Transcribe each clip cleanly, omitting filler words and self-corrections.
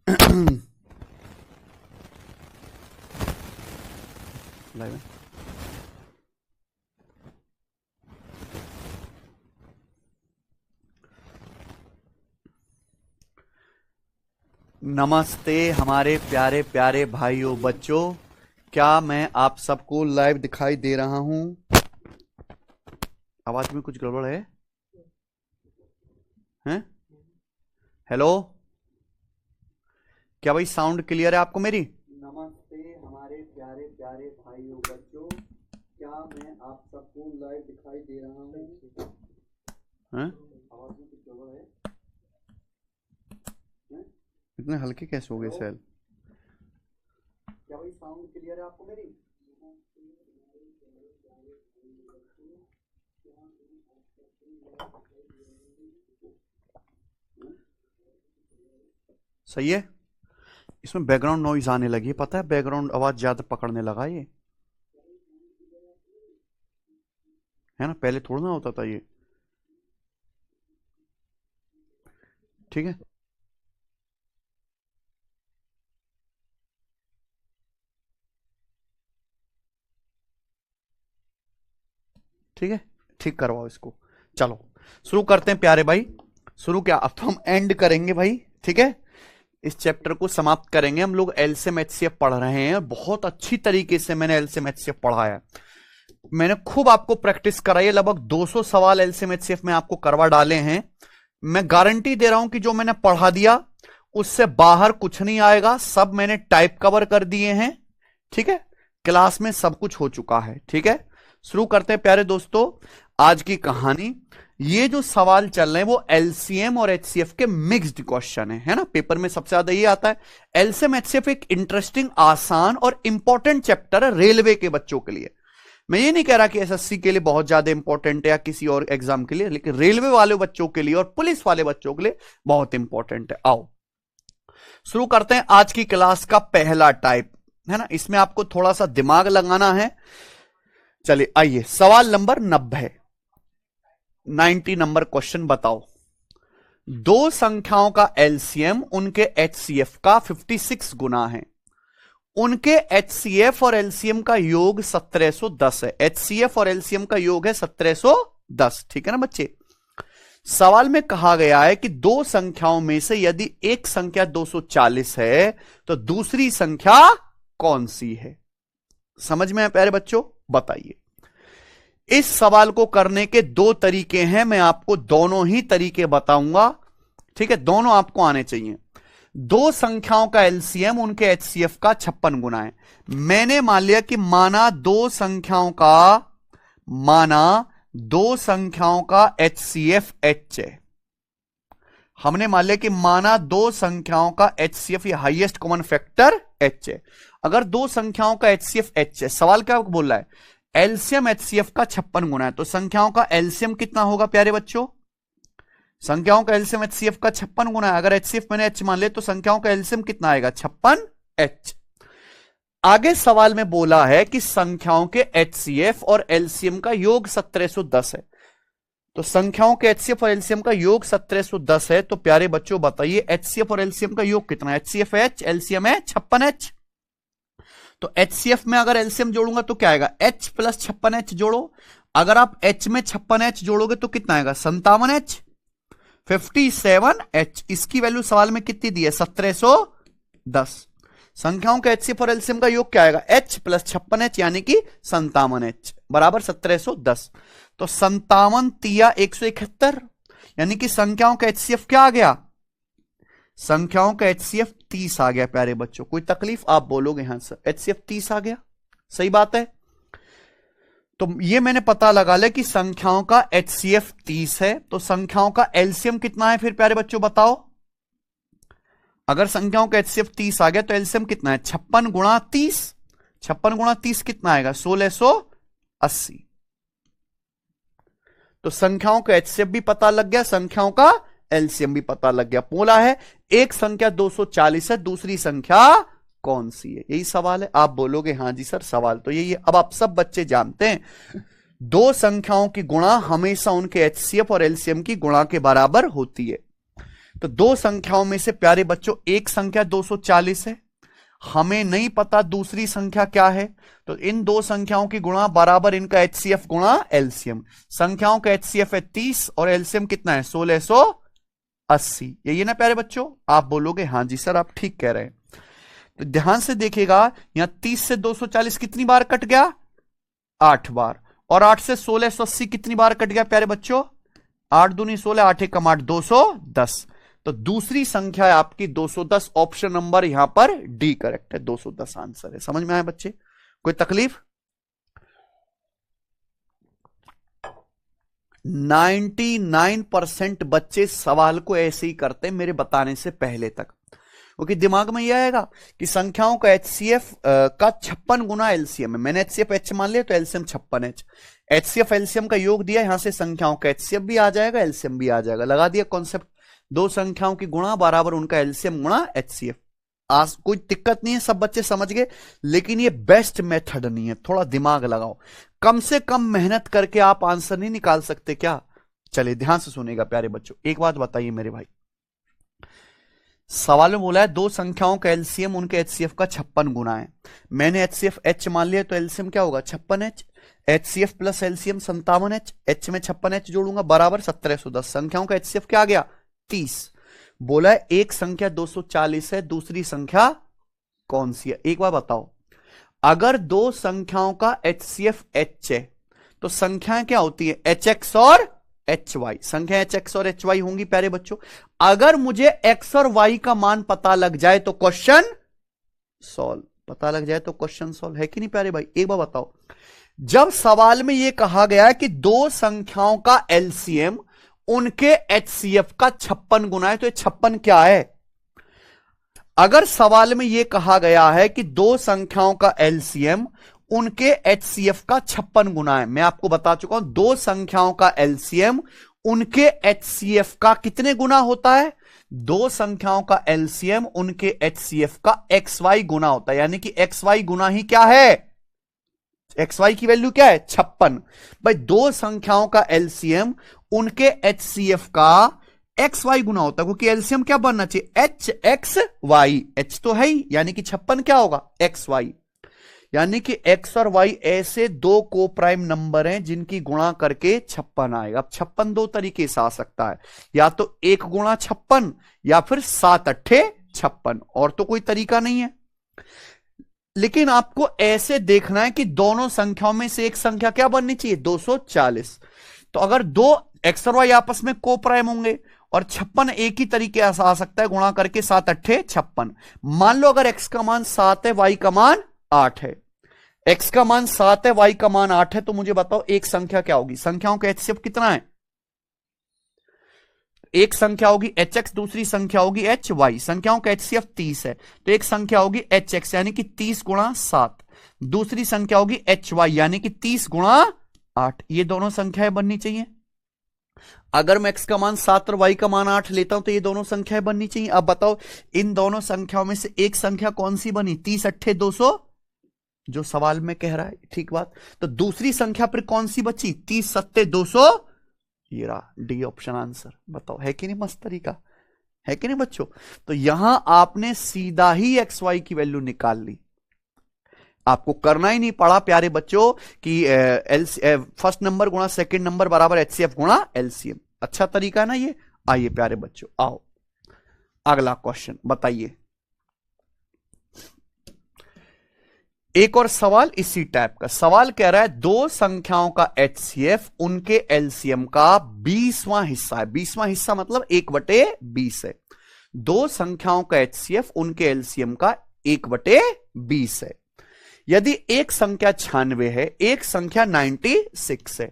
Live है। नमस्ते हमारे प्यारे प्यारे भाइयों बच्चों, क्या मैं आप सबको लाइव दिखाई दे रहा हूं? आवाज में कुछ गड़बड़ है? हैं? हेलो, क्या भाई साउंड क्लियर है आपको मेरी? नमस्ते हमारे प्यारे प्यारे भाइयों बच्चों, क्या मैं आप सबको लाइव दिखाई दे रहा हूं? हैं? आवाज में कुछ गड़बड़ है? इतने हल्के कैसे हो गए सेल? क्या भाई साउंड क्लियर है आपको मेरी? सही है। इसमें बैकग्राउंड नॉइज आने लगी, पता है? बैकग्राउंड आवाज ज्यादा पकड़ने लगा ये, है ना? पहले थोड़ा ना होता था ये। ठीक है, ठीक है, ठीक करवाओ इसको। चलो शुरू करते हैं प्यारे भाई। शुरू क्या, अब तो हम एंड करेंगे भाई, ठीक है? इस चैप्टर को समाप्त करेंगे। हम लोग एलसीएम एचसीएफ पढ़ रहे हैं, बहुत अच्छी तरीके से मैंने एलसीएम एचसीएफ पढ़ा है। मैंने खूब आपको प्रैक्टिस कराई है, लगभग 200 सवाल एलसीएम एचसीएफ में आपको करवा डाले हैं। मैं गारंटी दे रहा हूं कि जो मैंने पढ़ा दिया उससे बाहर कुछ नहीं आएगा। सब मैंने टाइप कवर कर दिए हैं, ठीक है? क्लास में सब कुछ हो चुका है, ठीक है? शुरू करते हैं प्यारे दोस्तों आज की कहानी। ये जो सवाल चल रहे हैं वो एलसीएम और एचसीएफ के मिक्स्ड क्वेश्चन है ना? पेपर में सबसे ज्यादा ये आता है। एलसीएम एचसीएफ एक इंटरेस्टिंग, आसान और इंपॉर्टेंट चैप्टर है रेलवे के बच्चों के लिए। मैं ये नहीं कह रहा कि एसएससी के लिए बहुत ज्यादा इंपॉर्टेंट है या किसी और एग्जाम के लिए, लेकिन रेलवे वाले बच्चों के लिए और पुलिस वाले बच्चों के लिए बहुत इंपॉर्टेंट है। आओ शुरू करते हैं आज की क्लास का पहला टाइप, है ना? इसमें आपको थोड़ा सा दिमाग लगाना है। चलिए आइए, सवाल नंबर 90 नंबर क्वेश्चन बताओ। दो संख्याओं का एलसीएम उनके एचसीएफ का 56 गुना है। उनके एचसीएफ और एलसीएम का योग 1710 है। एचसीएफ और एलसीएम का योग है 1710, ठीक है ना बच्चे? सवाल में कहा गया है कि दो संख्याओं में से यदि एक संख्या 240 है तो दूसरी संख्या कौन सी है? समझ में है प्यारे बच्चों? बताइए। इस सवाल को करने के दो तरीके हैं, मैं आपको दोनों ही तरीके बताऊंगा, ठीक है? दोनों आपको आने चाहिए। दो संख्याओं का एलसीएम उनके एचसीएफ का 56 गुना है। मैंने मान लिया कि माना दो संख्याओं का एचसीएफ एच है। हमने मान लिया कि माना दो संख्याओं का एचसीएफ या हाईएस्ट कॉमन फैक्टर एच है। अगर दो संख्याओं का एचसीएफ एच है, सवाल क्या बोल रहा है? एलसीएम एचसीएफ का 56 गुना है, तो संख्याओं का एलसीएम कितना होगा प्यारे बच्चों? संख्याओं का एलसीएम एचसीएफ का 56 गुना है। अगर एचसीएफ मैंने एच मान ले तो संख्याओं का एलसीएम कितना आएगा? 56 एच। आगे सवाल में बोला है कि संख्याओं के एचसीएफ और एलसीएम का योग 1710 है। तो संख्याओं के एचसीएफ और एलसीएम का योग 1710 है, तो प्यारे बच्चों बताइए एचसीएफ और एलसीएम का योग कितना है? एचसीएफ एच, एलसीएम है 56 एच। तो एचसीएफ में अगर एलसीएम जोड़ूंगा तो क्या आएगा? एच प्लस 56 एच जोड़ो। अगर आप एच में 56 एच जोड़ोगे तो कितना आएगा? 57 एच, 57 एच। इसकी वैल्यू सवाल में कितनी दी है? 1710। संख्याओं का एचसीएफ और एलसीएम का योग क्या आएगा? एच प्लस 56 एच यानी कि 57 एच बराबर 1710। तो 57 तिया 171, यानी कि संख्याओं का एचसीएफ क्या आ गया? संख्याओं का एचसीएफ 30 आ गया प्यारे बच्चों। कोई तकलीफ? आप बोलोगे हाँ सर एचसीएफ 30 आ गया, सही बात है। तो ये मैंने पता लगा लिया कि संख्याओं का एचसीएफ 30 है, तो संख्याओं का एलसीएम कितना है फिर प्यारे बच्चों बताओ? अगर संख्याओं का एचसीएफ 30 आ गया तो एलसीएम कितना है? 56 गुणा 30। 56 गुणा 30 कितना आएगा? 1680। तो संख्याओं का एचसीएफ भी पता लग गया, संख्याओं का एलसीएम भी पता लग गया। बोला है एक संख्या 240 है, दूसरी संख्या कौन सी है? यही सवाल है। आप बोलोगे हाँ जी सर सवाल तो यही है। अब आप सब बच्चे जानते हैं दो संख्याओं की गुणा हमेशा उनके एचसीएफ और एलसीएम की गुणा के बराबर होती है। तो दो संख्याओं में से प्यारे बच्चों एक संख्या 240 है, हमें नहीं पता दूसरी संख्या क्या है, तो इन दो संख्याओं की गुणा बराबर इनका एचसीएफ गुणा एलसीएम। संख्याओं का एचसीएफ है 30 और एलसीएम कितना है 1680। यही है ना प्यारे बच्चों? आप बोलोगे हां जी सर आप ठीक कह रहे हैं। तो ध्यान से देखिएगा, यहां 30 से 240 कितनी बार कट गया? 8 बार। और 8 से 1680 कितनी बार कट गया प्यारे बच्चों? 8 दूनी 16, 8 एकम 8, 210। तो दूसरी संख्या है आपकी 210। ऑप्शन नंबर यहां पर डी करेक्ट है, 210 आंसर है। समझ में आया बच्चे? कोई तकलीफ? 99% बच्चे सवाल को ऐसे ही करते हैं मेरे बताने से पहले तक, क्योंकि दिमाग में यह आएगा कि संख्याओं का एचसीएफ का 56 गुना एलसीएम है। मैंने एचसीएफ एच मान लिया तो एलसीएम 56H। एचसीएफ एलसीएम का योग दिया, यहां से संख्याओं का एचसीएफ भी आ जाएगा, एलसीएम भी आ जाएगा। लगा दिया कॉन्सेप्ट। दो संख्याओं की गुणा बराबर उनका एलसीएम गुणा एचसीएफ। आज कोई दिक्कत नहीं है, सब बच्चे समझ गए। लेकिन ये बेस्ट मेथड नहीं है, थोड़ा दिमाग लगाओ। कम से कम मेहनत करके आप आंसर नहीं निकाल सकते क्या? चलिए ध्यान से सुनेगा प्यारे बच्चों। एक बात बताइए मेरे भाई, सवाल में बोला है दो संख्याओं का एलसीएम उनके एचसीएफ का 56 गुना है। मैंने एचसीएफ एच मान लिया तो एलसीएम क्या होगा 56H। HCF plus LCM 57H, H में 56H जोड़ूंगा बराबर 1710। संख्याओं का एचसीएफ क्या आ गया 30। बोला है एक संख्या 240 है, दूसरी संख्या कौन सी है? एक बार बताओ, अगर दो संख्याओं का एचसीएफ एच है तो संख्याएं क्या होती है एचएक्स और एच वाई। संख्या एच एक्स और एच वाई होंगी प्यारे बच्चों। अगर मुझे एक्स और वाई का मान पता लग जाए तो क्वेश्चन सॉल्व। पता लग जाए तो क्वेश्चन सॉल्व है कि नहीं प्यारे भाई? एक बार बताओ, जब सवाल में यह कहा गया है कि दो संख्याओं का एलसीएम उनके एचसीएफ का 56 गुना है, तो ये 56 क्या है? अगर सवाल में यह कहा गया है कि दो संख्याओं का एलसीएम उनके एचसीएफ का 56 गुना है, मैं आपको बता चुका हूं दो संख्याओं का एलसीएम उनके एचसीएफ का कितने गुना होता है? दो संख्याओं का एलसीएम उनके एचसीएफ का XY गुना होता है। यानी कि XY गुना ही क्या है? XY की वैल्यू क्या है 56। भाई दो संख्याओं का एलसीएम उनके एचसीएफ का XY गुना होता है, क्योंकि एलसीएम क्या बनना चाहिए HXY। H तो है ही, यानी कि 56 क्या होगा XY। यानी कि x और y ऐसे दो को प्राइम नंबर हैं जिनकी गुणा करके 56 आएगा। अब 56 दो तरीके से आ सकता है, या तो 1 गुणा 56 या फिर 7 अट्ठे 56, और तो कोई तरीका नहीं है। लेकिन आपको ऐसे देखना है कि दोनों संख्याओं में से एक संख्या क्या बननी चाहिए 240। तो अगर दो x और y आपस में को प्राइम होंगे और 56 एक ही तरीके से आ सकता है गुणा करके 7 अट्ठे 56। मान लो अगर x का मान 7 है, y का मान 8 है। x का मान 7 है, y का मान 8 है, तो मुझे बताओ एक संख्या क्या होगी? संख्याओं का एचसीएफ कितना है? एक संख्या होगी hx, दूसरी संख्या होगी hy। संख्याओं का एचसीएफ 30 है, तो एक संख्या होगी hx यानी कि 30 गुणा 7, दूसरी संख्या होगी hy यानी कि 30 गुणा 8। ये दोनों संख्याएं बननी चाहिए। अगर मैं x का मान 7 और y का मान 8 लेता हूं तो ये दोनों संख्याएं बननी चाहिए। अब बताओ इन दोनों संख्याओं में से एक संख्या कौन सी बनी? 30 अट्ठे 200, जो सवाल में कह रहा है, ठीक बात। तो दूसरी संख्या पर कौन सी बची? 30 सत्ते 200, ये रहा डी ऑप्शन आंसर। बताओ है कि नहीं मस्त तरीका? है कि नहीं बच्चों? तो यहां आपने सीधा ही XY की वैल्यू निकाल ली, आपको करना ही नहीं पड़ा प्यारे बच्चों कि फर्स्ट नंबर गुणा सेकंड नंबर बराबर एचसीएफ गुणा एलसीएम। अच्छा तरीका है ना ये? आइए प्यारे बच्चों आओ अगला क्वेश्चन बताइए। एक और सवाल इसी टाइप का। सवाल कह रहा है दो संख्याओं का एचसीएफ उनके एलसीएम का 20वां हिस्सा है। 20वां हिस्सा मतलब 1/20 है। दो संख्याओं का एचसीएफ उनके एलसीएम का 1/20 है। यदि एक संख्या 96 है, एक संख्या 96 है,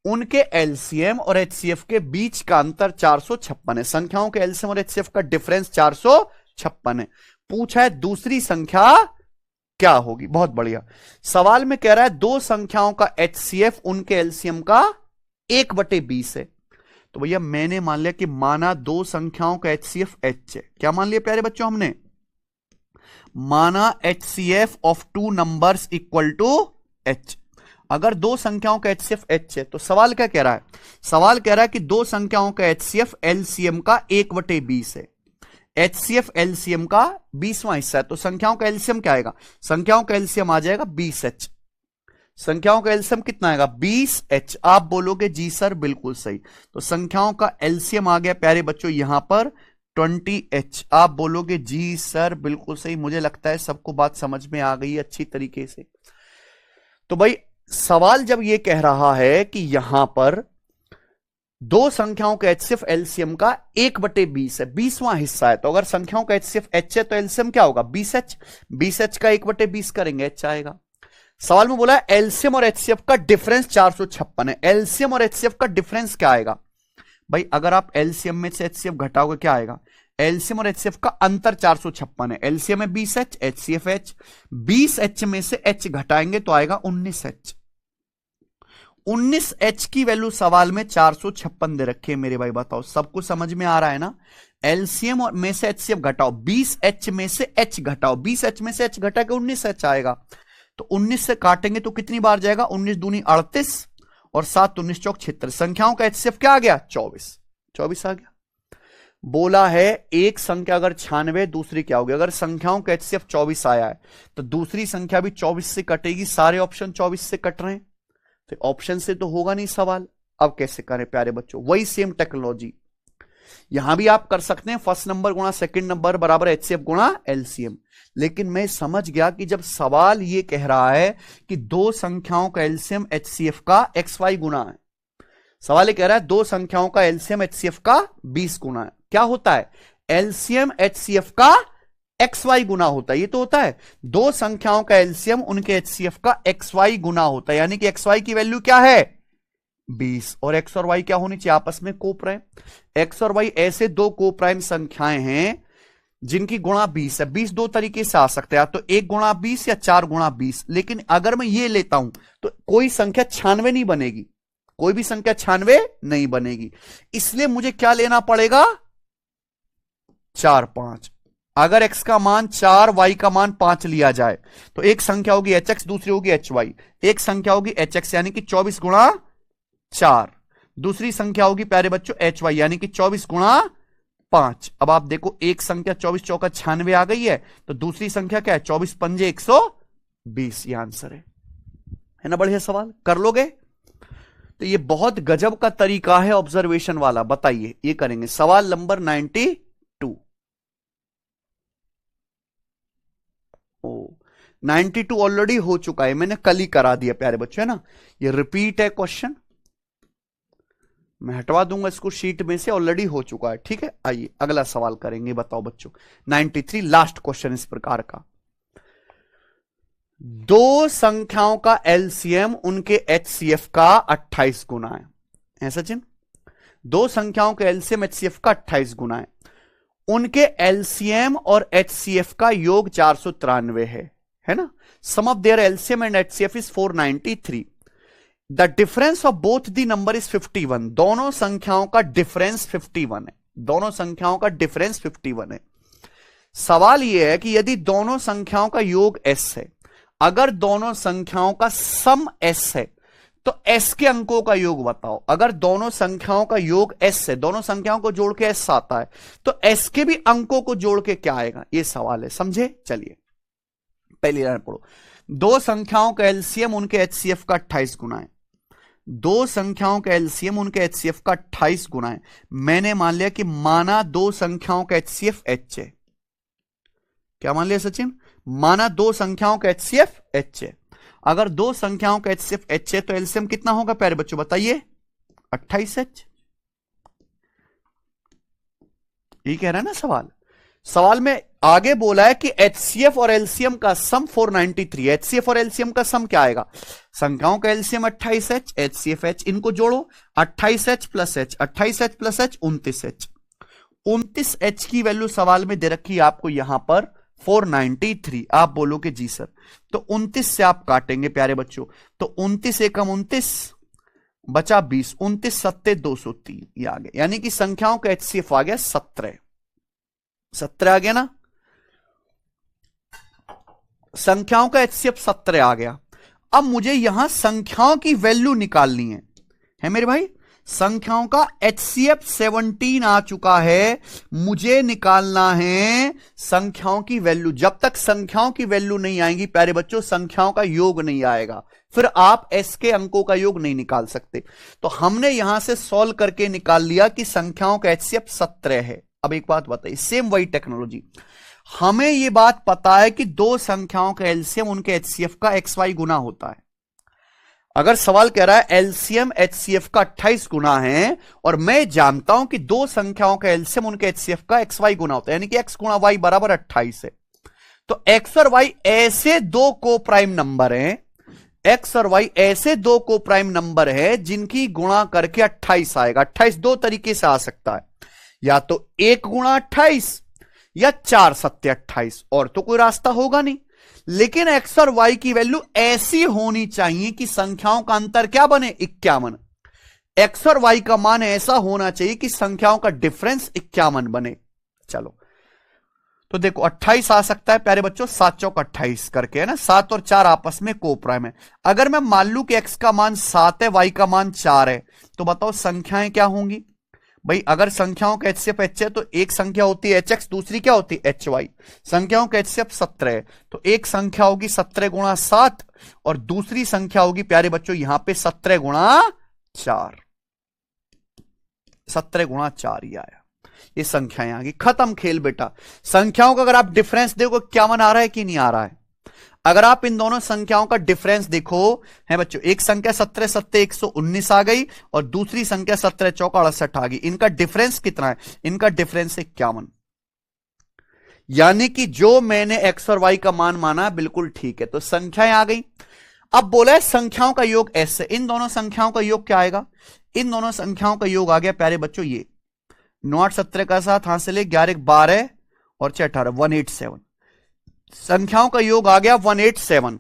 उनके एलसीएम और एचसीएफ के बीच का अंतर 456 है। संख्याओं के एलसीएम और एचसीएफ का डिफरेंस 456 है। पूछा है दूसरी संख्या क्या होगी? बहुत बढ़िया। सवाल में कह रहा है दो संख्याओं का एचसीएफ उनके एलसीएम का 1/20 है। तो भैया मैंने मान लिया कि माना दो संख्याओं का एचसीएफ एच है। क्या मान लिया प्यारे बच्चों? हमने माना HCF of two numbers equal to H। अगर दो संख्याओं का HCF H है तो सवाल क्या कह रहा है? सवाल कह रहा है कि दो संख्याओं का HCF LCM का 1/20 है। HCF LCM का 20वां हिस्सा है, तो संख्याओं का LCM क्या आएगा? संख्याओं का LCM आ जाएगा 20H। संख्याओं का LCM कितना आएगा? 20H। आप बोलोगे जी सर बिल्कुल सही, तो संख्याओं का LCM आ गया प्यारे बच्चों यहां पर 20H। आप बोलोगे जी सर बिल्कुल सही। मुझे लगता है सबको बात समझ में आ गई अच्छी तरीके से। तो भाई सवाल जब ये कह रहा है कि यहां पर दो संख्याओं का HCF LCM का 1/20 है, 20वां हिस्सा है, तो अगर संख्याओं का HCF H है तो LCM क्या होगा? 20H। 20H का 1/20 करेंगे H आएगा। सवाल में बोला है LCM और HCF का डिफरेंस 456 है। LCM और HCF का डिफरेंस क्या आएगा? भाई अगर आप LCM में से HCF घटाओगे क्या आएगा? LCM और HCF का अंतर 456 है। LCM है 20H, HCF H। 20H में से H घटाएंगे तो आएगा 19H। 19H की वैल्यू सवाल में 456 दे रखी है मेरे भाई। बताओ सबको समझ में आ रहा है ना? LCM में से HCF घटाओ, 20H में से H घटाओ, 20H में से H घटा के 19H आएगा। तो 19 से काटेंगे तो कितनी बार जाएगा? 19 दूनी 38 और 7 19 चौक 76। संख्याओं का HCF क्या आ गया? 24। 24 आ गया। बोला है एक संख्या अगर 96 दूसरी क्या होगी? अगर संख्याओं का HCF 24 आया है तो दूसरी संख्या भी 24 से कटेगी। सारे ऑप्शन 24 से कट रहे हैं, तो ऑप्शन से तो होगा नहीं सवाल। अब कैसे करें प्यारे बच्चों? वही सेम टेक्नोलॉजी यहां भी आप कर सकते हैं, फर्स्ट नंबर गुणा सेकंड नंबर बराबर HCF गुणा LCM। लेकिन मैं समझ गया कि जब सवाल ये कह रहा है कि दो संख्याओं का LCM HCF का XY गुणा है, सवाल ये कह रहा है दो संख्याओं का LCM HCF का 20 गुना है, क्या होता है? LCM HCF का XY गुना होता है। ये तो होता है दो संख्याओं का LCM उनके HCF का XY गुना होता है, यानी कि XY की वैल्यू क्या है? 20। और X और Y क्या होनी चाहिए? आपस में कोप्राइम। X और Y ऐसे दो कोप्राइम संख्याएं हैं जिनकी गुणा 20 है। 20 दो तरीके से आ सकता है, या तो 1 गुणा 20 या 4 गुणा 20। लेकिन अगर मैं ये लेता हूं तो कोई संख्या 96 नहीं बनेगी, कोई भी संख्या 96 नहीं बनेगी। इसलिए मुझे क्या लेना पड़ेगा? 4 5। अगर x का मान 4 y का मान 5 लिया जाए तो एक संख्या होगी hx, दूसरी होगी hy। एक संख्या होगी hx यानी कि 24 गुणा 4, दूसरी संख्या होगी प्यारे बच्चों hy यानी कि 24 गुणा 5। अब आप देखो एक संख्या 24 चौका 96 आ गई है, तो दूसरी संख्या क्या है? 24 पंजे 120। ये आंसर है ना? बढ़िया सवाल कर लोगे? तो ये बहुत गजब का तरीका है ऑब्जर्वेशन वाला। बताइए ये करेंगे। सवाल नंबर 92। 92 ऑलरेडी हो चुका है, मैंने कल ही करा दिया प्यारे बच्चों, है ना? ये रिपीट है क्वेश्चन, मैं हटवा दूंगा इसको शीट में से, ऑलरेडी हो चुका है। ठीक है, आइए अगला सवाल करेंगे। बताओ बच्चों 93 लास्ट क्वेश्चन इस प्रकार का। दो संख्याओं का LCM उनके HCF का 28 गुना है। है सचिन? दो संख्याओं के LCM HCF का 28 गुना है। उनके LCM और HCF का योग 493 है ना? Sum of their LCM and HCF is 493। The difference of both the number is 51। दोनों संख्याओं का डिफरेंस 51 है। दोनों संख्याओं का डिफरेंस 51 है। सवाल यह है कि यदि दोनों संख्याओं का योग S है, अगर दोनों संख्याओं का सम S है तो S के अंकों का योग बताओ। अगर दोनों संख्याओं का योग S है, दोनों संख्याओं को जोड़ के S आता है, तो S के भी अंकों को जोड़ के क्या आएगा? ये सवाल है, समझे? चलिए पहली लाइन पढ़ो। दो संख्याओं का LCM उनके HCF का 28 गुना है। दो संख्याओं का LCM उनके HCF का 28 गुना है। मैंने मान लिया कि माना दो संख्याओं का HCF H है। क्या मान लिया सचिन? माना दो संख्याओं का HCF H है। अगर दो संख्याओं का HCF H है तो LCM कितना होगा प्यारे बच्चों? बताइए। 28H। ये कह रहा है ना सवाल। सवाल में आगे बोला है कि HCF और LCM का सम 493। HCF और LCM का सम क्या आएगा? संख्याओं का LCM 28H, HCF H, इनको जोड़ो। 28H plus H, 28H plus H 29H। 29H की वैल्यू सवाल में दे रखी है आपको यहां पर 493। आप बोलोगे जी सर, तो 29 से आप काटेंगे प्यारे बच्चों, तो 29 एकम 29 बचा 20, 29 सत्ते 203 ये आ गया। यानी कि संख्याओं का HCF आ गया 17। 17 आ गया ना? संख्याओं का HCF 17 आ गया। अब मुझे यहां संख्याओं की वैल्यू निकालनी है मेरे भाई। संख्याओं का HCF 17 आ चुका है, मुझे निकालना है संख्याओं की वैल्यू। जब तक संख्याओं की वैल्यू नहीं आएगी प्यारे बच्चों, संख्याओं का योग नहीं आएगा, फिर आप S के अंकों का योग नहीं निकाल सकते। तो हमने यहां से सॉल्व करके निकाल लिया कि संख्याओं का HCF 17 है। अब एक बात बताइए, सेम वही टेक्नोलॉजी, हमें यह बात पता है कि दो संख्याओं का एलसीएम उनके HCF का XY गुना होता है। अगर सवाल कह रहा है एलसीएम HCF का 28 गुना है, और मैं जानता हूं कि दो संख्याओं का एलसीएम उनके HCF का XY गुना होता है, यानी कि x गुणा y बराबर 28 है। तो x और y ऐसे दो को प्राइम नंबर हैं, x और y ऐसे दो को प्राइम नंबर है जिनकी गुणा करके 28 आएगा। 28 दो तरीके से आ सकता है, या तो 1 गुणा 28 या 4 सत्ते 28, और तो कोई रास्ता होगा नहीं। लेकिन x और y की वैल्यू ऐसी होनी चाहिए कि संख्याओं का अंतर क्या बने, 51। x और y का मान ऐसा होना चाहिए कि संख्याओं का डिफरेंस 51 बने। चलो तो देखो 28 आ सकता है प्यारे बच्चों, 7 चौक 28 करके, है ना। 7 और 4 आपस में कोप्राइम है। अगर मैं मान लूं कि x का मान 7 है, y का मान 4 है, तो बताओ संख्याएं क्या होंगी भाई। अगर संख्याओं का HCF H है तो एक संख्या होती है HX, दूसरी क्या होती है HY। संख्याओं का HCF 17 है, तो एक संख्या होगी 17 गुणा 7, और दूसरी संख्या होगी प्यारे बच्चों यहां पे 17 गुणा 4। 17 गुणा 4 ही आया, ये संख्याएं आ गई। खत्म खेल बेटा। संख्याओं का अगर आप डिफरेंस देखो, क्या मन आ रहा है कि नहीं आ रहा है। अगर आप इन दोनों संख्याओं का डिफरेंस देखो है बच्चों, एक संख्या 17 सत्ते 119 आ गई, और दूसरी संख्या 17 चौका 68 आ गई। इनका डिफरेंस कितना है, इनका डिफरेंस 51। यानी कि जो मैंने x और y का मान माना बिल्कुल ठीक है। तो संख्याएं आ गई। अब बोला है संख्याओं का योग S है, इन दोनों संख्याओं का योग क्या आएगा, इन दोनों संख्याओं का योग आ गया प्यारे बच्चों ये 9 17 का 7 हासिल 11 12 और 6 18 187। संख्याओं का योग आ गया 187।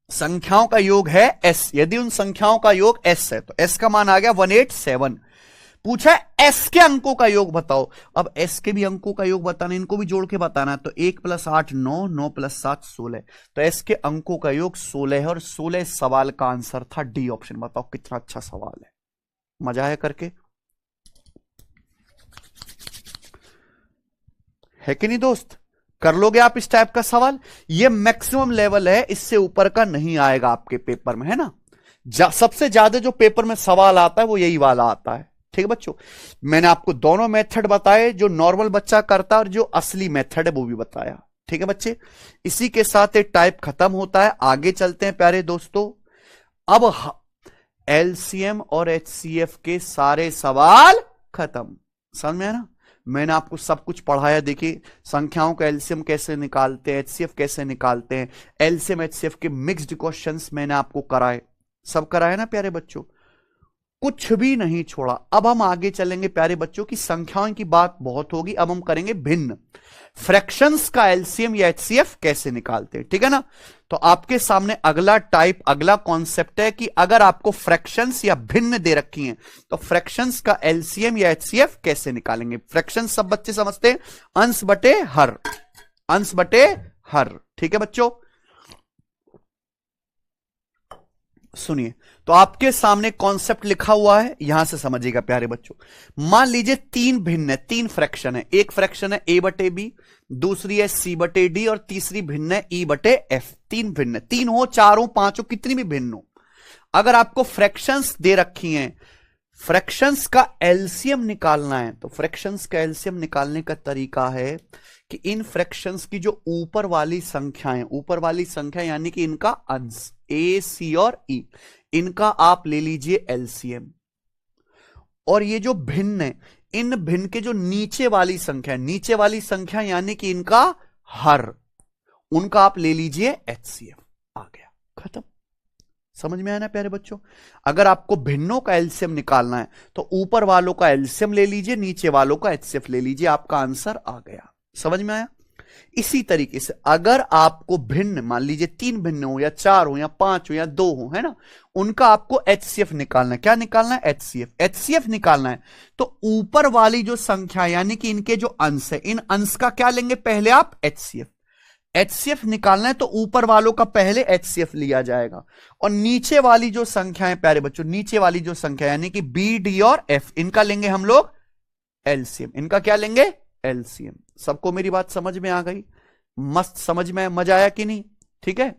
संख्याओं का योग है S, यदि उन संख्याओं का योग S है तो S का मान आ गया 187। पूछा है S के अंकों का योग बताओ। अब S के भी अंकों का योग बताना, इनको भी जोड़ के बताना है। तो 1 + 8 9, 9 + 7 16। तो S के अंकों का योग 16 है, और 16 सवाल का आंसर था डी ऑप्शन। बताओ कितना अच्छा सवाल है, मजा है करके, है कि नहीं दोस्त। कर लोगे आप इस टाइप का सवाल, ये मैक्सिमम लेवल है, इससे ऊपर का नहीं आएगा आपके पेपर में, है ना। सबसे ज्यादा जो पेपर में सवाल आता है वो यही वाला आता है। ठीक है बच्चों, मैंने आपको दोनों मेथड बताए, जो नॉर्मल बच्चा करता है और जो असली मेथड है वो भी बताया। ठीक है बच्चे, इसी के साथ ये टाइप खत्म होता है। आगे चलते हैं प्यारे दोस्तों। अब एलसीएम और HCF के सारे सवाल खत्म। समझ में है ना, मैंने आपको सब कुछ पढ़ाया। देखिए संख्याओं का एलसीएम कैसे निकालते हैं, HCF कैसे निकालते हैं, एलसीएम HCF के मिक्स्ड क्वेश्चंस मैंने आपको कराए, सब कराए ना प्यारे बच्चों, कुछ भी नहीं छोड़ा। अब हम आगे चलेंगे प्यारे बच्चों की संख्याओं की बात बहुत होगी, अब हम करेंगे भिन्न। फ्रैक्शंस का एलसीएम या HCF कैसे निकालते हैं, ठीक है ना। तो आपके सामने अगला टाइप, अगला कॉन्सेप्ट है कि अगर आपको फ्रैक्शंस या भिन्न दे रखी हैं तो फ्रैक्शंस का एलसीएम या HCF कैसे निकालेंगे। फ्रैक्शंस सब बच्चे समझते हैं, अंश बटे हर, अंश बटे हर। ठीक है बच्चों, सुनिए। तो आपके सामने कॉन्सेप्ट लिखा हुआ है, यहां से समझिएगा प्यारे बच्चों। मान लीजिए तीन भिन्न है, तीन फ्रैक्शन है। एक फ्रैक्शन है A बटे B, दूसरी है C बटे D, और तीसरी भिन्न है E बटे F। तीन भिन्न, तीन हो, चार हो, पांच हो, कितनी भी भिन्न हो। अगर आपको फ्रैक्शंस दे रखी हैं, फ्रैक्शंस का एलसीएम निकालना है, तो फ्रैक्शंस का एलसीएम निकालने का तरीका है कि इन फ्रैक्शंस की जो ऊपर वाली संख्याएं, ऊपर वाली संख्या यानी कि इनका अंश A, C और E, इनका आप ले लीजिए एलसीएम। और ये जो भिन्न है, इन भिन्न के जो नीचे वाली संख्या, नीचे वाली संख्या यानी कि इनका हर, उनका आप ले लीजिए HCF। आ गया, खत्म। समझ में आया ना प्यारे बच्चों। अगर आपको भिन्नों का एलसीएम निकालना है तो ऊपर वालों का एलसीएम ले लीजिए, नीचे वालों का HCF ले लीजिए, आपका आंसर आ गया। समझ में आया। इसी तरीके से अगर आपको भिन्न, मान लीजिए तीन भिन्न हो या चार हो या पांच हो या दो हो, है ना, उनका आपको HCF निकालना है। क्या निकालना है? HCF। HCF निकालना है तो ऊपर वाली जो संख्या यानी कि इनके जो अंश है, इन अंश का क्या लेंगे पहले आप? HCF। HCF निकालना है तो ऊपर वालों का पहले HCF लिया जाएगा और नीचे वाली जो संख्या है प्यारे बच्चों, नीचे वाली जो संख्या यानी कि B, D और F, इनका लेंगे हम लोग LCM। इनका क्या लेंगे? LCM। सबको मेरी बात समझ में आ गई? मस्त समझ में मजा आया कि नहीं? ठीक है,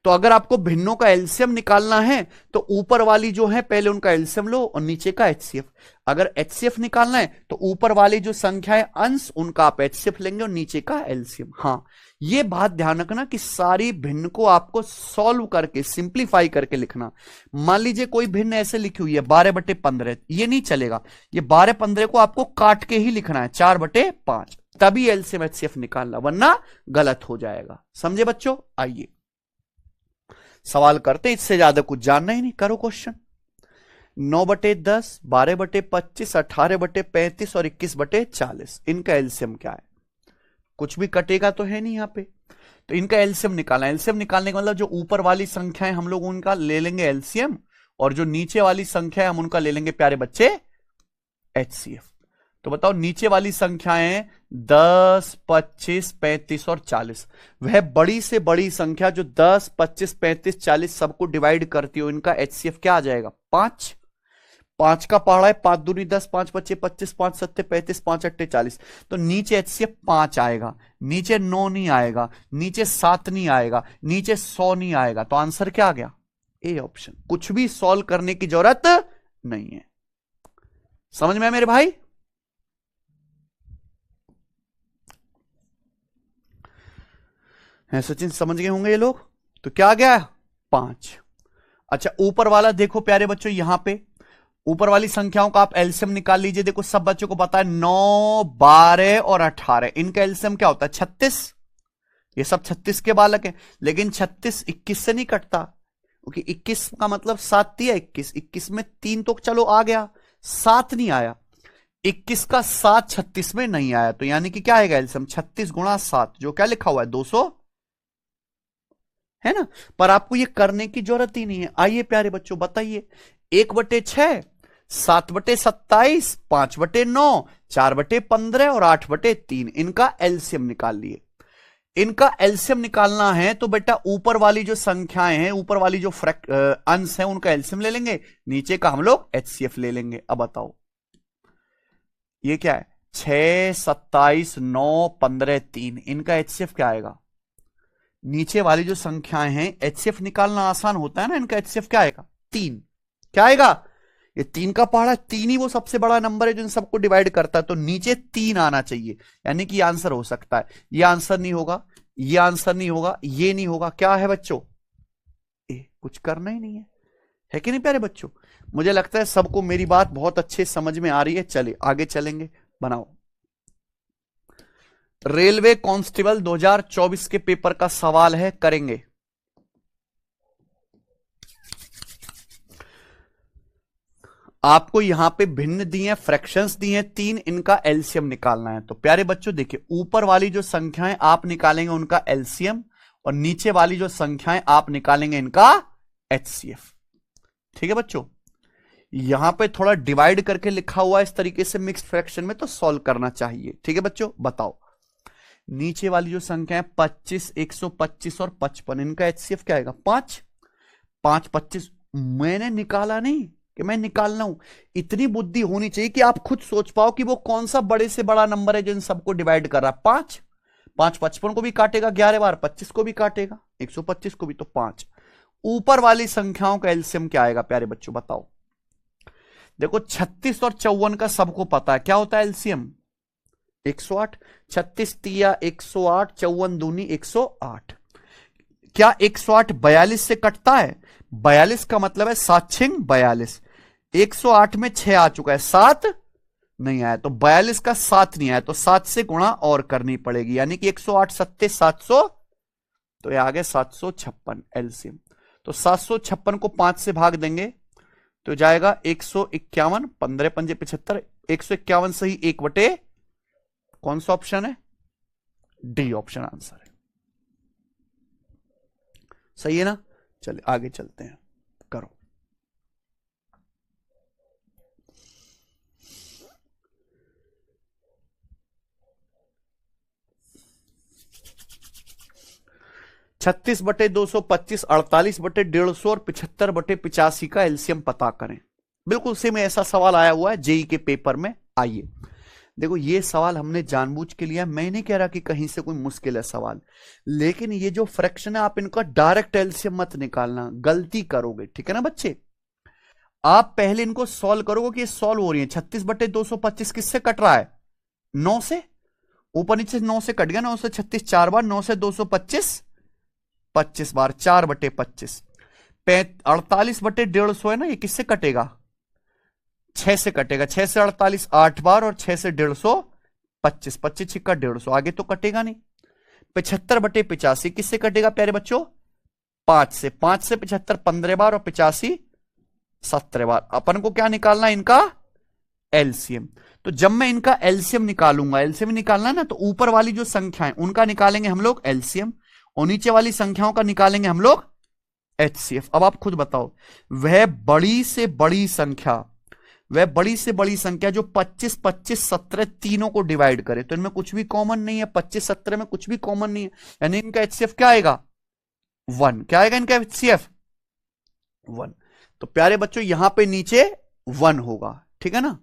तो अगर आपको भिन्नों का एलसीएम निकालना है तो ऊपर वाली जो है पहले उनका एलसीएम लो और नीचे का एचसीएफ। अगर एचसीएफ निकालना है तो ऊपर वाली जो संख्या है अंश, उनका आप एचसीएफ लेंगे और नीचे का एलसीएम। हाँ, ये बात ध्यान रखना कि सारी भिन्न को आपको सॉल्व करके सिंप्लीफाई करके लिखना। मान लीजिए कोई भिन्न ऐसे लिखी हुई है 12/15, ये नहीं चलेगा, ये 12/15 को आपको काट के ही लिखना है 4/5, तभी एलसीएम एचसीएफ निकालना, वरना गलत हो जाएगा। समझे बच्चों? आइए सवाल करते, इससे ज्यादा कुछ जानना ही नहीं। करो क्वेश्चन। 9/10, 12/25, 18/35 और 21/40, इनका एलसीएम क्या है? कुछ भी कटेगा तो है नहीं यहां पे, तो इनका एलसीएम निकालना है। एलसीएम निकालने का मतलब जो ऊपर वाली संख्या है हम लोग उनका ले लेंगे एलसीएम और जो नीचे वाली संख्या है हम उनका ले लेंगे प्यारे बच्चे एचसीएफ। तो बताओ नीचे वाली संख्याएं 10, 25, 35 और 40, वह बड़ी से बड़ी संख्या जो 10, 25, 35, 40 सबको डिवाइड करती हो, इनका एचसीएफ क्या आ जाएगा? 5। 5 का पहाड़ा है 5 दूनी 10, 5 25, 25, 5 7 35, 5 8 40, तो नीचे एचसीएफ 5 आएगा, नीचे 9 नहीं आएगा, नीचे 7 नहीं आएगा, नीचे 100 नहीं आएगा। तो आंसर क्या आ गया? A option. कुछ भी सॉल्व करने की जरूरत नहीं है। समझ में है मेरे भाई? है सचिन, समझ गए होंगे ये लोग? तो क्या आ गया? 5। अच्छा, ऊपर वाला देखो प्यारे बच्चों, यहां पे ऊपर वाली संख्याओं का आप एलसीएम निकाल लीजिए। देखो सब बच्चों को पता है 9, 12 और 18, इनका एलसीएम क्या होता है? 36। ये सब 36 के बालक हैं, लेकिन 36 21 से नहीं कटता, क्योंकि 21 का मतलब 7 दिया 21, 21 में 3 तो चलो आ गया, 7 नहीं आया। 21 का 7 36 में नहीं आया, तो यानी कि क्या आएगा एलसीएम? 36 गुणा 7, जो क्या लिखा हुआ है 200, है ना? पर आपको ये करने की जरूरत ही नहीं है। आइए प्यारे बच्चों बताइए, 1/6, 7/27, 5/9, 4/15 और 8/3, इनका एलसीएम निकाल लिए। इनका एलसीएम निकालना है तो बेटा ऊपर वाली जो संख्याएं हैं, ऊपर वाली जो अंश है, उनका एलसीएम ले लेंगे, नीचे का हम लोग एचसीएफ ले लेंगे। अब बताओ ये क्या है? 6, 27, 9, 15, 3, इनका एचसीएफ क्या आएगा? नीचे वाली जो संख्याएं हैं, एचसीएफ निकालना आसान होता है ना, इनका एचसीएफ क्या आएगा? 3। क्या आएगा? ये 3 का पहाड़ा, 3 ही वो सबसे बड़ा नंबर है जो इन सबको डिवाइड करता है, तो नीचे 3 आना चाहिए, यानी कि आंसर हो सकता है। ये आंसर नहीं होगा, ये आंसर नहीं होगा, ये नहीं होगा, क्या है बच्चों? कुछ करना ही नहीं है कि नहीं प्यारे बच्चों? मुझे लगता है सबको मेरी बात बहुत अच्छे समझ में आ रही है। चलिए आगे चलेंगे, बनाओ। रेलवे कांस्टेबल 2024 के पेपर का सवाल है, करेंगे। आपको यहां पे भिन्न दिए हैं, फ्रैक्शंस दिए हैं 3, इनका एलसीएम निकालना है। तो प्यारे बच्चों देखिए, ऊपर वाली जो संख्याएं आप निकालेंगे उनका एलसीएम और नीचे वाली जो संख्याएं आप निकालेंगे इनका एचसीएफ। ठीक है बच्चों? यहां पे थोड़ा डिवाइड करके लिखा हुआ है इस तरीके से मिक्स्ड फ्रैक्शन में, तो सॉल्व करना चाहिए। ठीक है बच्चों? बताओ नीचे वाली जो संख्या है 25, 125 और 55, इनका एचसीएफ क्या आएगा? 5। 5 25 मैंने निकाला नहीं कि मैं निकालना हूं, इतनी बुद्धि होनी चाहिए कि आप खुद सोच पाओ कि वो कौन सा बड़े से बड़ा नंबर है जो इन सबको डिवाइड कर रहा है। 5 5 55 को भी काटेगा 11 बार, 25 को भी काटेगा, 125 को भी, तो 5। ऊपर वाली संख्याओं का एलसीएम क्या आएगा प्यारे बच्चों? बताओ। देखो 36 और 54 का सबको पता है, क्या होता है एलसीएम? 108। 36 तिया 108, 54 दूनी 108। क्या 108 42 से कटता है? 42 का मतलब है 7 छिंग 42। 108 में 6 आ चुका है, 7 नहीं आया, तो 42 का 7 नहीं आया, तो 7 से गुणा और करनी पड़ेगी, यानी कि 108 सत्ते 700, तो ये आ गया 756 एलसीएम। तो 756 को 5 से भाग देंगे तो जाएगा 151, 15 पंजे 75, 151 सही 1/, कौन सा ऑप्शन है? डी ऑप्शन आंसर है। सही है ना? चलिए आगे चलते हैं, करो। 36/225, 48/150 और 75/85 का एलसीएम पता करें। बिल्कुल सेम ऐसा सवाल आया हुआ है जेई के पेपर में। आइए देखो, ये सवाल हमने जानबूझ के लिया। मैं नहीं कह रहा कि कहीं से कोई मुश्किल है सवाल, लेकिन ये जो फ्रैक्शन है आप इनका डायरेक्ट एलसीएम मत निकालना, गलती करोगे, ठीक है ना बच्चे। आप पहले इनको सॉल्व करोगे कि ये सॉल्व हो रही है। 36/225 किससे कट रहा है? 9 से। ऊपर नीचे 9 से कट गया, 9 से 36 4 बार, 9 से 225 25 बार, 4/25। 48/150 है ना, ये किससे कटेगा? 6 से कटेगा। 6 से 48 8 बार, और 6 से 150 25, 25 छिक्का 150, आगे तो कटेगा नहीं। 75/85 किससे कटेगा प्यारे बच्चों? 5 से। 5 से 75 15 बार, और 85 17 बार। अपन को क्या निकालना है? इनका एलसीएम। तो जब मैं इनका एलसीएम निकालूंगा, एलसीएम निकालना ना, तो ऊपर वाली जो संख्या है उनका निकालेंगे हम लोग एलसीएम, और नीचे वाली संख्याओं का निकालेंगे हम लोग एचसीएफ। अब आप खुद बताओ, वह बड़ी से बड़ी संख्या, वह बड़ी से बड़ी संख्या जो 25 25 17 तीनों को डिवाइड करे, तो इनमें कुछ भी कॉमन नहीं है। 25 17 में कुछ भी कॉमन नहीं है, यानी इनका एचसीएफ क्या आएगा? 1। क्या आएगा इनका एचसीएफ? 1। तो प्यारे बच्चों यहां पे नीचे 1 होगा, ठीक है ना।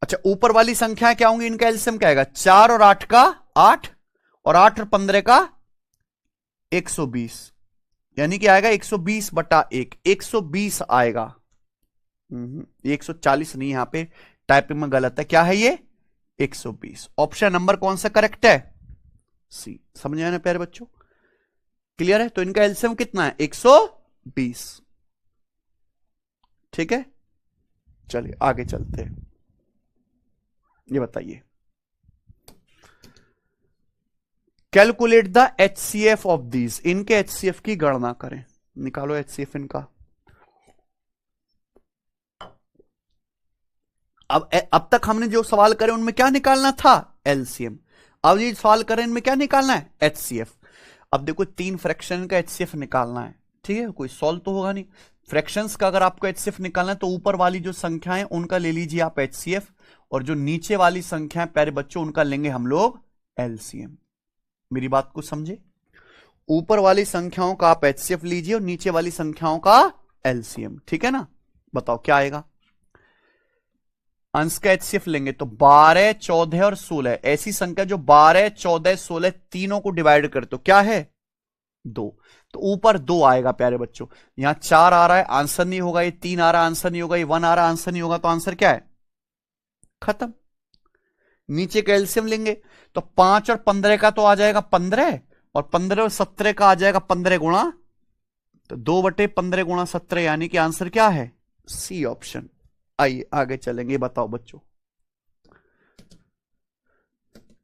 अच्छा, ऊपर वाली संख्या क्या होंगी? इनका एलसीएम क्या आएगा? 4 और 8 का 8, और 8 और 15 का 120, यानी कि आएगा 120/1, 120 आएगा। 140 नहीं, यहां पे टाइपिंग में गलत है। क्या है ये? 120। ऑप्शन नंबर कौन सा करेक्ट है? सी। समझ आए ना प्यारे बच्चों? क्लियर है? तो इनका एलसीएम कितना है? 120। ठीक है, चलिए आगे चलते हैं। ये बताइए, calculate the HCF of these. इनके एचसीएफ की गणना करें। निकालो एचसीएफ इनका। अब तक हमने जो सवाल करे उनमें क्या निकालना था? एलसीएम। अब ये सवाल करें इनमें क्या निकालना है? एचसीएफ। अब देखो, 3 फ्रैक्शन का एचसीएफ निकालना है, ठीक है। कोई सॉल्व तो होगा नहीं। फ्रैक्शंस का अगर आपको एचसीएफ निकालना है तो ऊपर वाली जो संख्या है उनका ले लीजिए आप एचसीएफ, और जो नीचे वाली संख्या है प्यारे बच्चों उनका लेंगे हम लोग एलसीएम। मेरी बात को समझे? ऊपर वाली संख्याओं का आप एचसीएफ लीजिए और नीचे वाली संख्याओं का एलसीएम, ठीक है ना। बताओ क्या आएगा? अंश का एचसीएफ लेंगे तो 12 14 और 16, ऐसी संख्या जो 12 14 16 तीनों को डिवाइड करे तो क्या है? 2। तो ऊपर 2 आएगा प्यारे बच्चों। यहां 4 आ रहा है, आंसर नहीं होगा। ये 3 आ रहा है, आंसर नहीं होगा। ये 1 आ रहा है, आंसर नहीं होगा। तो आंसर क्या है? खत्म। नीचे का एलसीएम लेंगे तो 5 और 15 का तो आ जाएगा 15, और 15 और 17 का आ जाएगा 15 गुणा, तो 2/15 गुणा 17, यानी कि आंसर क्या है? C option. आइए आगे चलेंगे। बताओ बच्चों,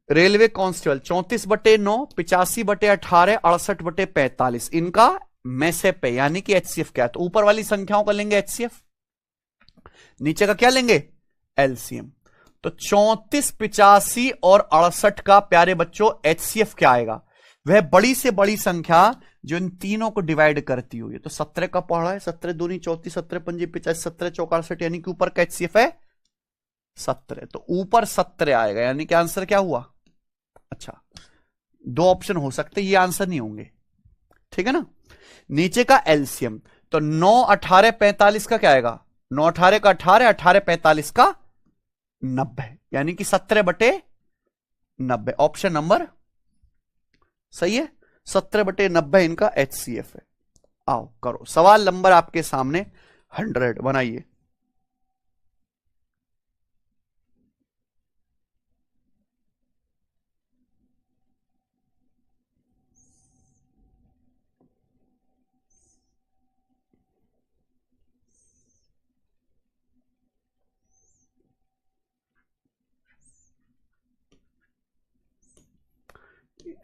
रेलवे कांस्टेबल 34/9, 85/18, 68/45, इनका मैसेप है, यानी कि एचसीएफ क्या है? तो ऊपर वाली संख्याओं का लेंगे एचसीएफ, नीचे का क्या लेंगे? एलसीएम। तो 34 85 और 68 का प्यारे बच्चों एचसीएफ क्या आएगा? वह बड़ी से बड़ी संख्या जो इन तीनों को डिवाइड करती हुई है। तो 17 का पढ़ा है, 17 दूनी 34, 17 पंजे 50, 17 चौका 68, यानी कि ऊपर का एचसीएफ है 17। तो ऊपर 17 आएगा, यानी कि आंसर क्या हुआ? अच्छा, 2 ऑप्शन हो सकते, ये आंसर नहीं होंगे, ठीक है ना। नीचे का एलसीएम तो 9 18 45 का क्या आएगा? 9 18 का 18, 18 45 का 90, यानी कि 17/90। ऑप्शन नंबर सही है, 17/90 इनका एचसीएफ है। आओ करो सवाल नंबर आपके सामने 100 बनाइए।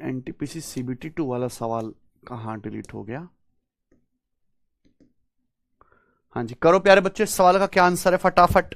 एनटीपीसी सीबीटी 2 वाला सवाल कहां डिलीट हो गया? हाँ जी, करो प्यारे बच्चे, इस सवाल का क्या आंसर है फटाफट।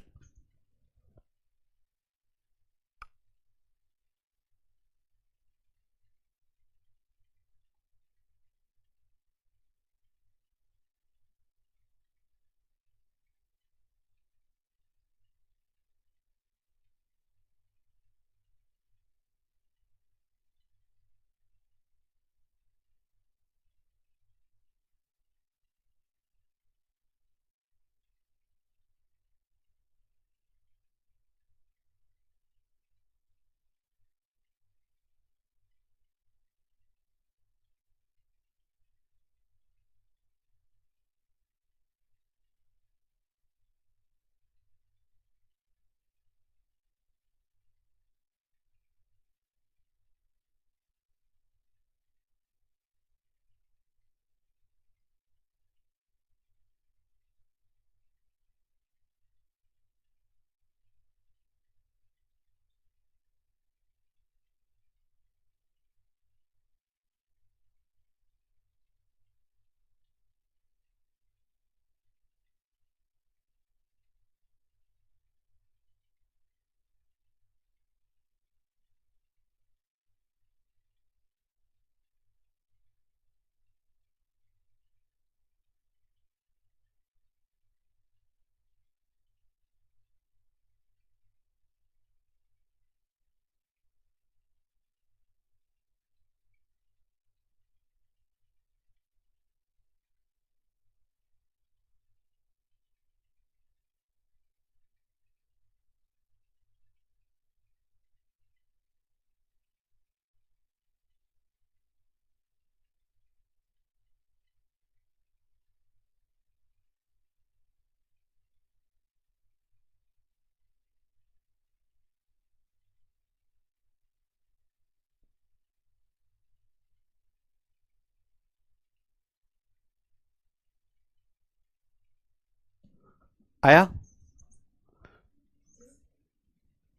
आया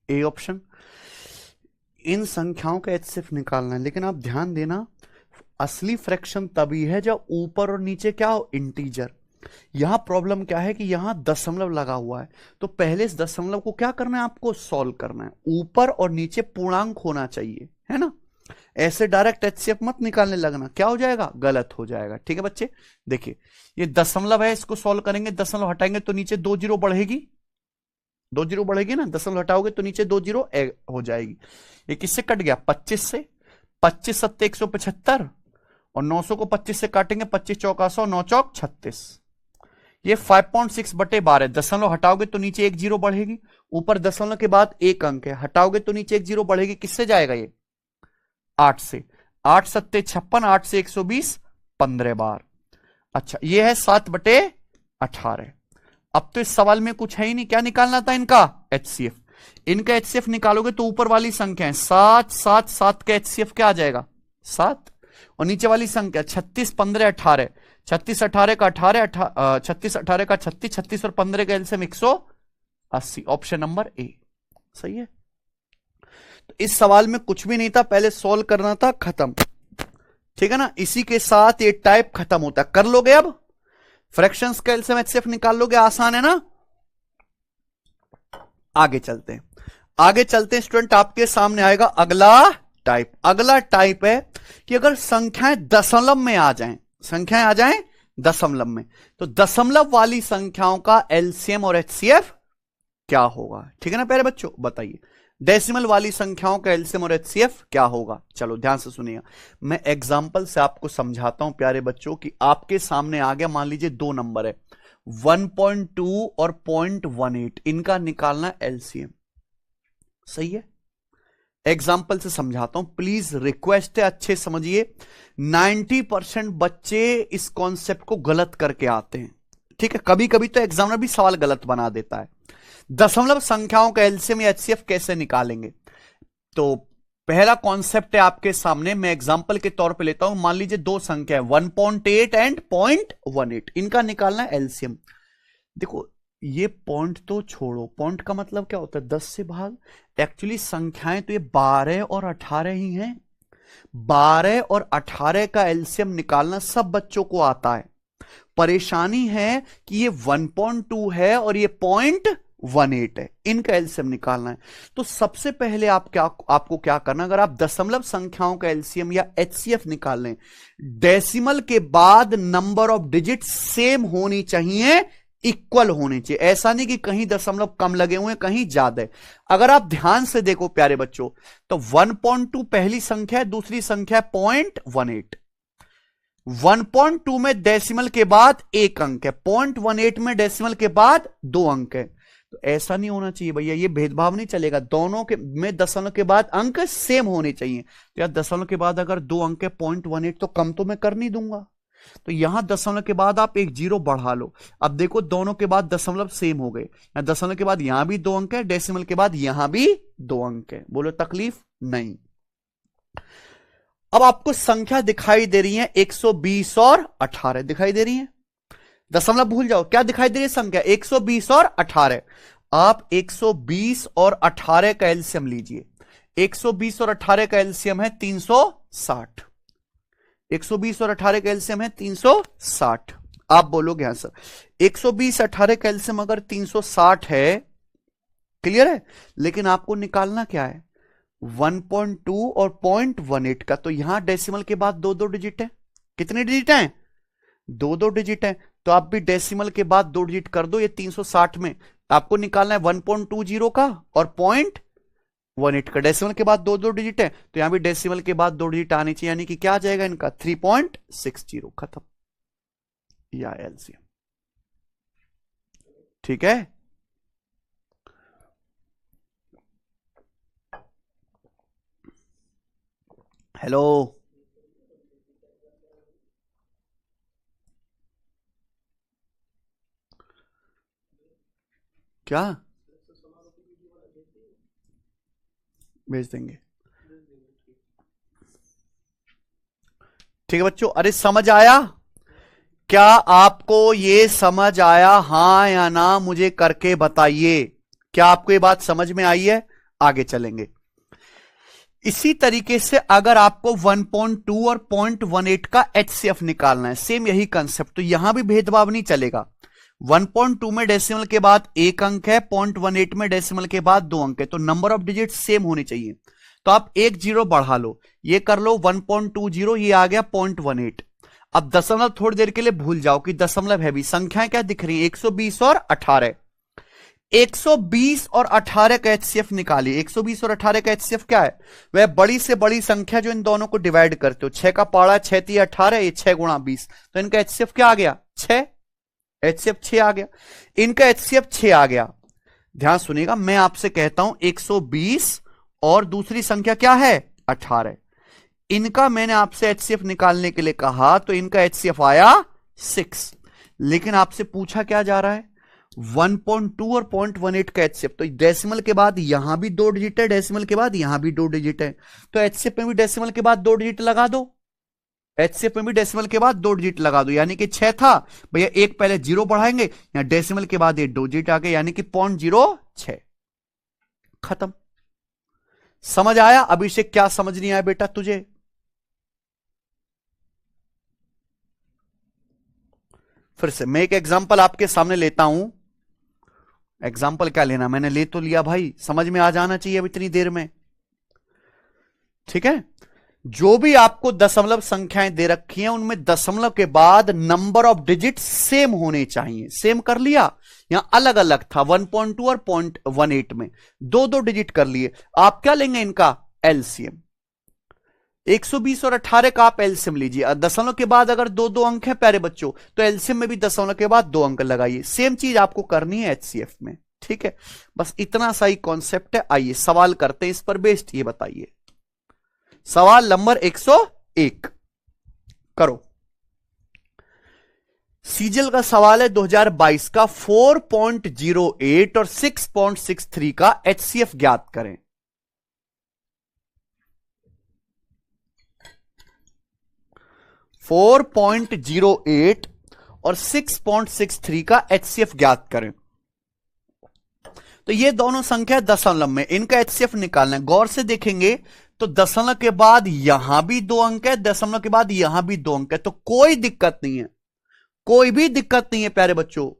ए ऑप्शन। इन संख्याओं का एचसीएफ निकालना है, लेकिन आप ध्यान देना असली फ्रैक्शन तभी है जब ऊपर और नीचे क्या हो, इंटीजर। यहां प्रॉब्लम क्या है कि यहां दशमलव लगा हुआ है, तो पहले इस दशमलव को क्या करना है, आपको सॉल्व करना है। ऊपर और नीचे पूर्णांक होना चाहिए, है ना। ऐसे डायरेक्ट एचसीएफ मत निकालने लगना, क्या हो जाएगा, गलत हो जाएगा। ठीक है बच्चे, देखिए ये दशमलव है, इसको सॉल्व करेंगे, दशमलव हटाएंगे तो नीचे 2 जीरो बढ़ेगी, 2 जीरो बढ़ेगी ना, दशमलव हटाओगे तो नीचे 2 जीरो हो जाएगी। ये किससे कट गया, 25 से, 25 सत्ते 175 और 900 को 25 से काटेंगे, 25 चौका 100, 9 चौक 36। ये 5.6/12, दशमलव हटाओगे तो नीचे 1 जीरो बढ़ेगी, ऊपर दशमलव के बाद एक अंक है, हटाओगे तो नीचे 1 जीरो बढ़ेगी, किससे जाएगा ये, 8 से, 8 सत्ते 56, 8 से 120, 15 बार। अच्छा ये है 7/18। अब तो इस सवाल में कुछ है ही नहीं, क्या निकालना था इनका, एचसीएफ। इनका एचसीएफ निकालोगे तो ऊपर वाली संख्या है 7, 7, 7 का एचसीएफ क्या आ जाएगा, 7, और नीचे वाली संख्या 36, 15, 18, 36, 18 का 18, 36, 18 का 36, 36 और 15 का एलसीएम 180। ऑप्शन नंबर ए सही है। तो इस सवाल में कुछ भी नहीं था, पहले सॉल्व करना था, खत्म। ठीक है ना, इसी के साथ ये टाइप खत्म होता है। कर लोगे अब फ्रैक्शंस का एलसीएम एचसीएफ निकाल लोगे, आसान है ना। आगे चलते हैं, आगे चलते हैं स्टूडेंट, आपके सामने आएगा अगला टाइप। अगला टाइप है कि अगर संख्याएं दशमलव में आ जाएं, संख्याएं आ जाएं दशमलव में, तो दशमलव वाली संख्याओं का एलसीएम और एचसीएफ क्या होगा। ठीक है ना प्यारे बच्चों, बताइए डेसिमल वाली संख्याओं का एलसीएम और एचसीएफ क्या होगा। चलो ध्यान से सुनिए, मैं एग्जांपल से आपको समझाता हूं प्यारे बच्चों कि आपके सामने आ गया, मान लीजिए 2 नंबर है 1.2 और 0.18, इनका निकालना एलसीएम। सही है, एग्जाम्पल से समझाता हूं, प्लीज रिक्वेस्ट है, अच्छे समझिए। 90% बच्चे इस कॉन्सेप्ट को गलत करके आते हैं। ठीक है, कभी कभी तो एग्जामिनर भी सवाल गलत बना देता है। दशमलव संख्याओं का एलसीएम या एचसीएफ कैसे निकालेंगे, तो पहला कॉन्सेप्ट है आपके सामने, मैं एग्जांपल के तौर पे लेता हूं। मान लीजिए 2 संख्या है 1.8 एंड 0.18, इनका निकालना है एलसीएम। देखो ये पॉइंट तो छोड़ो, पॉइंट का मतलब क्या होता है, 10 से भाग। एक्चुअली संख्याएं तो ये 12 और 18 ही हैं। 12 और 18 का एलसीएम निकालना सब बच्चों को आता है। परेशानी है कि ये 1.2 है और ये 0.18 है, इनका एलसीएम निकालना है। तो सबसे पहले आपको क्या करना, अगर आप दशमलव संख्याओं का एलसीएम या एचसीएफ निकाल लें, डेसिमल के बाद नंबर ऑफ डिजिट सेम होनी चाहिए, इक्वल होनी चाहिए। ऐसा नहीं कि कहीं दशमलव कम लगे हुए हैं, कहीं ज्यादा है। अगर आप ध्यान से देखो प्यारे बच्चों, तो 1.2 पहली संख्या है, दूसरी संख्या है 0.18। 1.2 में डेसिमल के बाद एक अंक है, 0.18 में डेसिमल के बाद 2 अंक है। तो ऐसा नहीं होना चाहिए भैया, ये भेदभाव नहीं चलेगा, दोनों के में दशमलव के बाद अंक सेम होने चाहिए। तो यार दशमलव के बाद अगर 2 अंक है 0.18, तो कम तो मैं कर नहीं दूंगा। तो यहां दशमलव के बाद आप 1 जीरो बढ़ा लो। अब देखो दोनों के बाद दशमलव सेम हो गए, दशमलव के बाद यहां भी 2 अंक है, डेसिमल के बाद यहां भी 2 अंक है। बोलो तकलीफ नहीं। अब आपको संख्या दिखाई दे रही है 120 और 18 दिखाई दे रही है, दशमलव भूल जाओ, क्या दिखाई दे रही है संख्या 120 और 18। आप 120 और 18 का एलसीएम लीजिए। 120 और 18 का एलसीएम है 360। 120 और 18 का एलसीएम है 360। आप बोलोगे हाँ सर, 120 18 का एलसीएम अगर 360 है, क्लियर है, लेकिन आपको निकालना क्या है 1.2 और 0.18 का। तो यहां डेसिमल के बाद 2 डिजिट है, कितने डिजिट हैं, 2 डिजिट है। तो आप भी डेसिमल के बाद 2 डिजिट कर दो, ये 360 में आपको निकालना है 1.20 का और 0.18 का। डेसिमल के बाद 2 डिजिट है, तो यहां भी डेसिमल के बाद 2 डिजिट आनी चाहिए, यानी कि क्या आ जाएगा इनका 3.60। खत्म, या एलसीएम। ठीक है, हेलो, क्या भेज देंगे। ठीक है बच्चों, अरे समझ आया, क्या आपको ये समझ आया, हां या ना, मुझे करके बताइए। क्या आपको ये बात समझ में आई है? आगे चलेंगे। इसी तरीके से अगर आपको 1.2 और 0.18 का एचसीएफ निकालना है, सेम यही कंसेप्ट, तो यहां भी भेदभाव नहीं चलेगा। 1.2 में डेसिमल के बाद एक अंक है, 0.18 में डेसिमल के बाद दो अंक है, तो नंबर ऑफ डिजिट सेम होनी चाहिए। तो आप एक जीरो बढ़ा लो, ये कर लो 1.20, ये आ गया 0.18। अब दशमलव थोड़ी देर के लिए भूल जाओ कि दशमलव है भी, संख्याएं क्या दिख रही है, 120 और 18। 120 और 18 का एचसीएफ निकालिए। 120 और 18 का एचसीएफ क्या है? वह बड़ी से बड़ी संख्या जो इन दोनों को डिवाइड करते हो। 6 का पाड़ा 6 3 18, ये 6 गुणा 20, तो इनका एचसीएफ क्या आ गया? 6। एचसीएफ 6 आ गया, इनका एचसीएफ 6 आ गया। ध्यान सुनिएगा, मैं आपसे कहता हूं 120 और दूसरी संख्या क्या है? 18। इनका मैंने आपसे एचसीएफ निकालने के लिए कहा तो इनका एचसीएफ आया 6, लेकिन आपसे पूछा क्या जा रहा है? 1.2 और 0.18 का एचसीएफ। तो डेसिमल के बाद यहां भी 2 डिजिट है, डेसिमल के बाद यहां भी 2 डिजिट है, तो एचसीएफ में भी डेसिमल के बाद 2 डिजिट लगा दो। एचसीएफ में भी डेसिमल के बाद 2 डिजिट लगा दो, यानी कि 6 था भैया, एक पहले जीरो बढ़ाएंगे, यहां डेसिमल के बाद ये 2 डिजिट आ गए, यानी कि 0.06। खत्म। समझ आया? अभिषेक क्या समझ नहीं आया बेटा तुझे? फिर से मैं एक एग्जांपल आपके सामने लेता हूं। एग्जाम्पल क्या लेना, मैंने ले तो लिया भाई, समझ में आ जाना चाहिए अब इतनी देर में। ठीक है, जो भी आपको दशमलव संख्याएं दे रखी हैं उनमें दशमलव के बाद नंबर ऑफ डिजिट सेम होने चाहिए। सेम कर लिया, यहां अलग अलग था 1.2 और 0.18 में 2 डिजिट कर लिए। आप क्या लेंगे? इनका एलसीएम। 120 और 18 का आप एलसीएम लीजिए। दशमलव के बाद अगर 2 अंक है प्यारे बच्चों, तो एलसीएम में भी दशमलव के बाद 2 अंक लगाइए। सेम चीज आपको करनी है एचसीएफ में। ठीक है, बस इतना सा ही कॉन्सेप्ट है। आइए सवाल करते हैं इस पर बेस्ड। ये बताइए, सवाल नंबर 101 करो। सीजल का सवाल है 2022 का। 4.08 और 6.63 का एचसीएफ ज्ञात करें। फोर 4.08 और 6.63 का एचसीएफ ज्ञात करें। तो ये दोनों संख्या दशमलव में, इनका एचसीएफ निकालना है। गौर से देखेंगे तो दशमलव के बाद यहां भी 2 अंक है, दशमलव के बाद यहां भी 2 अंक है, तो कोई दिक्कत नहीं है, कोई भी दिक्कत नहीं है प्यारे बच्चों।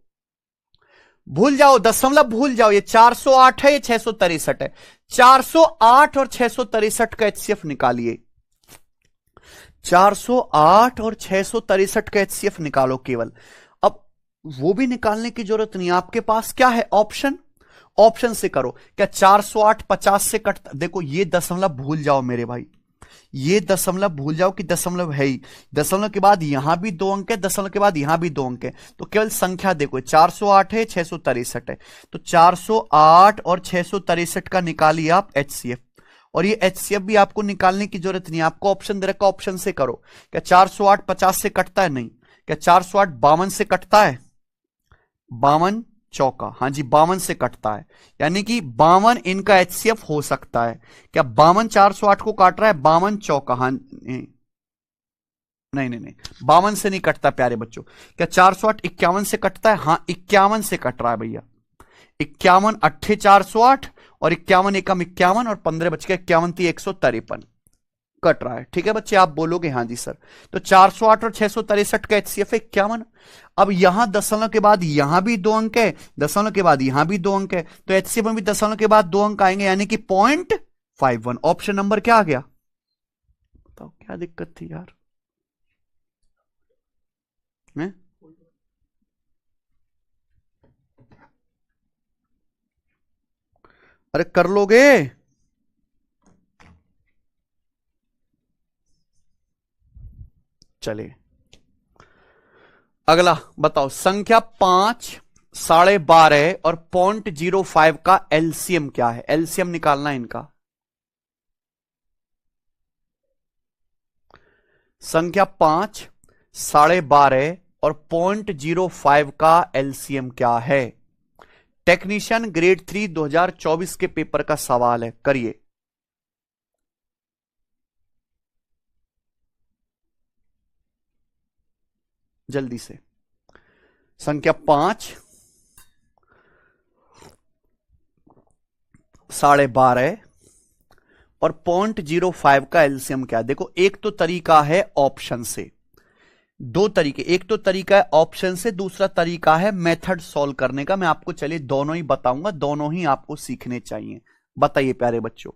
भूल जाओ, दशमलव भूल जाओ। ये 408 है, ये 663 है। 408 और 663 का एचसीएफ निकालिए। 408 और 663 का एचसीएफ निकालो केवल। अब वो भी निकालने की जरूरत नहीं, आपके पास क्या है? ऑप्शन। ऑप्शन से करो। क्या 408 50 से कटता? देखो ये दशमलव भूल जाओ मेरे भाई, ये दशमलव भूल जाओ कि दशमलव है ही। दशमलव के बाद यहां भी 2 अंक है, दशमलव के बाद यहां भी 2 अंक है, तो केवल संख्या देखो, 408 है, 663 है, तो 408 और 663 का निकालिए आप एचसीएफ। और ये एचसीएफ भी आपको निकालने की जरूरत नहीं, आपको ऑप्शन दे रखा, ऑप्शन से करो। क्या 408 50 से कटता है? नहीं। क्या 408 52 से कटता है? 52 चौका, हाँ जी 52 से कटता है, यानी कि 52 इनका एचसीएफ हो सकता है। क्या 52 408 को काट रहा है? 52 चौका, हाँ नहीं नहीं नहीं, 52 से नहीं कटता प्यारे बच्चों। क्या 408 51 से कटता है? हाँ 51 से कट रहा है भैया। 51 अट्ठे 408 और 51 एकम 51 और 15 बच के 51 थी 153 कट रहा है। ठीक है बच्चे, आप बोलोगे हाँ जी सर। तो 408 और 663 का एचसीएफ 51। अब यहां दशमलव के बाद यहां भी 2 अंक है, दशमलव के बाद यहां भी 2 अंक है, तो एचसीएफ में भी दशमलव के बाद 2 अंक आएंगे, यानी कि 0.51। ऑप्शन नंबर क्या आ गया? बताओ क्या दिक्कत थी यार? है? अरे कर लोगे? चलिए अगला बताओ। संख्या 5, 12.5 और 0.05 का एलसीएम क्या है? एलसीएम निकालना है इनका। संख्या 5, 12.5 और 0.05 का एलसीएम क्या है? टेक्नीशियन ग्रेड 3 2024 के पेपर का सवाल है, करिए। जल्दी से। संख्या 5, 12.5 और 0.05 का एलसीएम क्या? देखो, एक तो तरीका है ऑप्शन से, दो तरीके, एक तो तरीका है ऑप्शन से, दूसरा तरीका है मेथड सॉल्व करने का। मैं आपको चलिए दोनों ही बताऊंगा, दोनों ही आपको सीखने चाहिए। बताइए प्यारे बच्चों,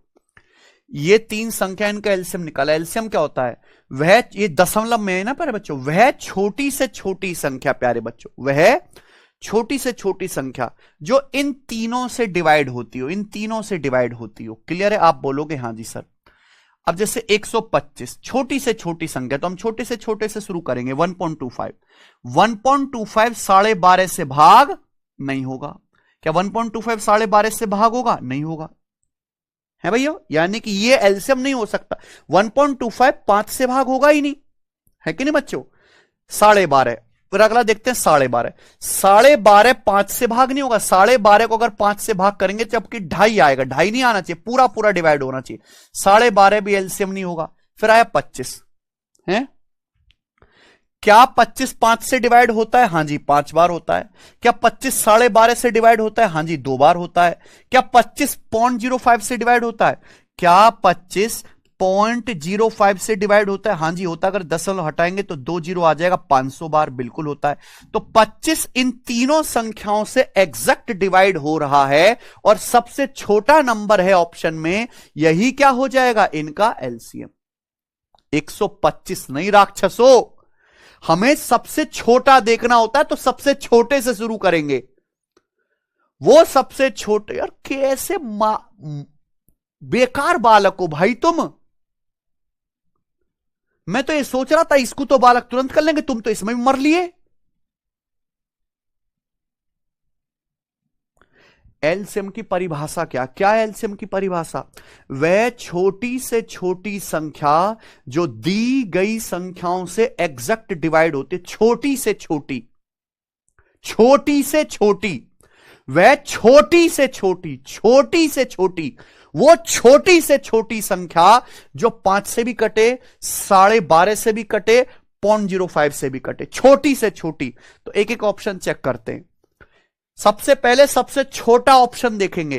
ये 3 संख्या, इनका एलसीएम निकाला। एलसीएम क्या होता है? वह, ये दशमलव में है ना प्यारे बच्चों, वह छोटी से छोटी संख्या प्यारे बच्चों, वह छोटी से छोटी संख्या जो इन तीनों से डिवाइड होती हो, इन तीनों से डिवाइड होती हो। क्लियर है? आप बोलोगे हाँ जी सर। अब जैसे 125 छोटी से छोटी संख्या, तो हम छोटे से छोटे से शुरू करेंगे। 1.25 12.5 से भाग नहीं होगा। क्या 1.25 12.5 से भाग होगा? नहीं होगा, है भैया। यानी कि ये एलसीएम नहीं हो सकता। 1.25 5 से भाग होगा ही नहीं, है कि नहीं बच्चों? 12.5, फिर अगला देखते हैं 12.5। 12.5 5 से भाग नहीं होगा। 12.5 को अगर 5 से भाग करेंगे जबकि 2.5 आएगा, 2.5 नहीं आना चाहिए, पूरा पूरा डिवाइड होना चाहिए। 12.5 भी एलसीएम नहीं होगा। फिर आया 25, है? क्या 25 5 से डिवाइड होता है? हां जी, 5 बार होता है। क्या 25 12.5 से डिवाइड होता है? हां जी, 2 बार होता है। क्या 25 0.05 से डिवाइड होता है? क्या 25 0.05 से डिवाइड होता है? हां जी होता है। अगर दशमलव हटाएंगे तो 2 जीरो आ जाएगा। 500 बार बिल्कुल होता है। तो 25 इन तीनों संख्याओं से एग्जैक्ट डिवाइड हो रहा है और सबसे छोटा नंबर है ऑप्शन में, यही क्या हो जाएगा? इनका एलसीएम। 125 नहीं राक्षसों, हमें सबसे छोटा देखना होता है, तो सबसे छोटे से शुरू करेंगे। वो सबसे छोटे, यार कैसे बेकार बालक हो भाई तुम। मैं तो ये सोच रहा था इसको तो बालक तुरंत कर लेंगे, तुम तो इसमें भी मर लिए। एलसीएम की परिभाषा क्या? क्या है एलसीएम की परिभाषा? वह छोटी से छोटी संख्या जो दी गई संख्याओं से एग्जैक्ट डिवाइड होती है। छोटी से छोटी, छोटी से छोटी, वह छोटी से छोटी, छोटी से छोटी, वो छोटी से छोटी संख्या जो 5 से भी कटे, 12.5 से भी कटे, 0.05 से भी कटे, छोटी से छोटी। तो एक एक ऑप्शन चेक करते हैं। सबसे पहले सबसे छोटा ऑप्शन देखेंगे।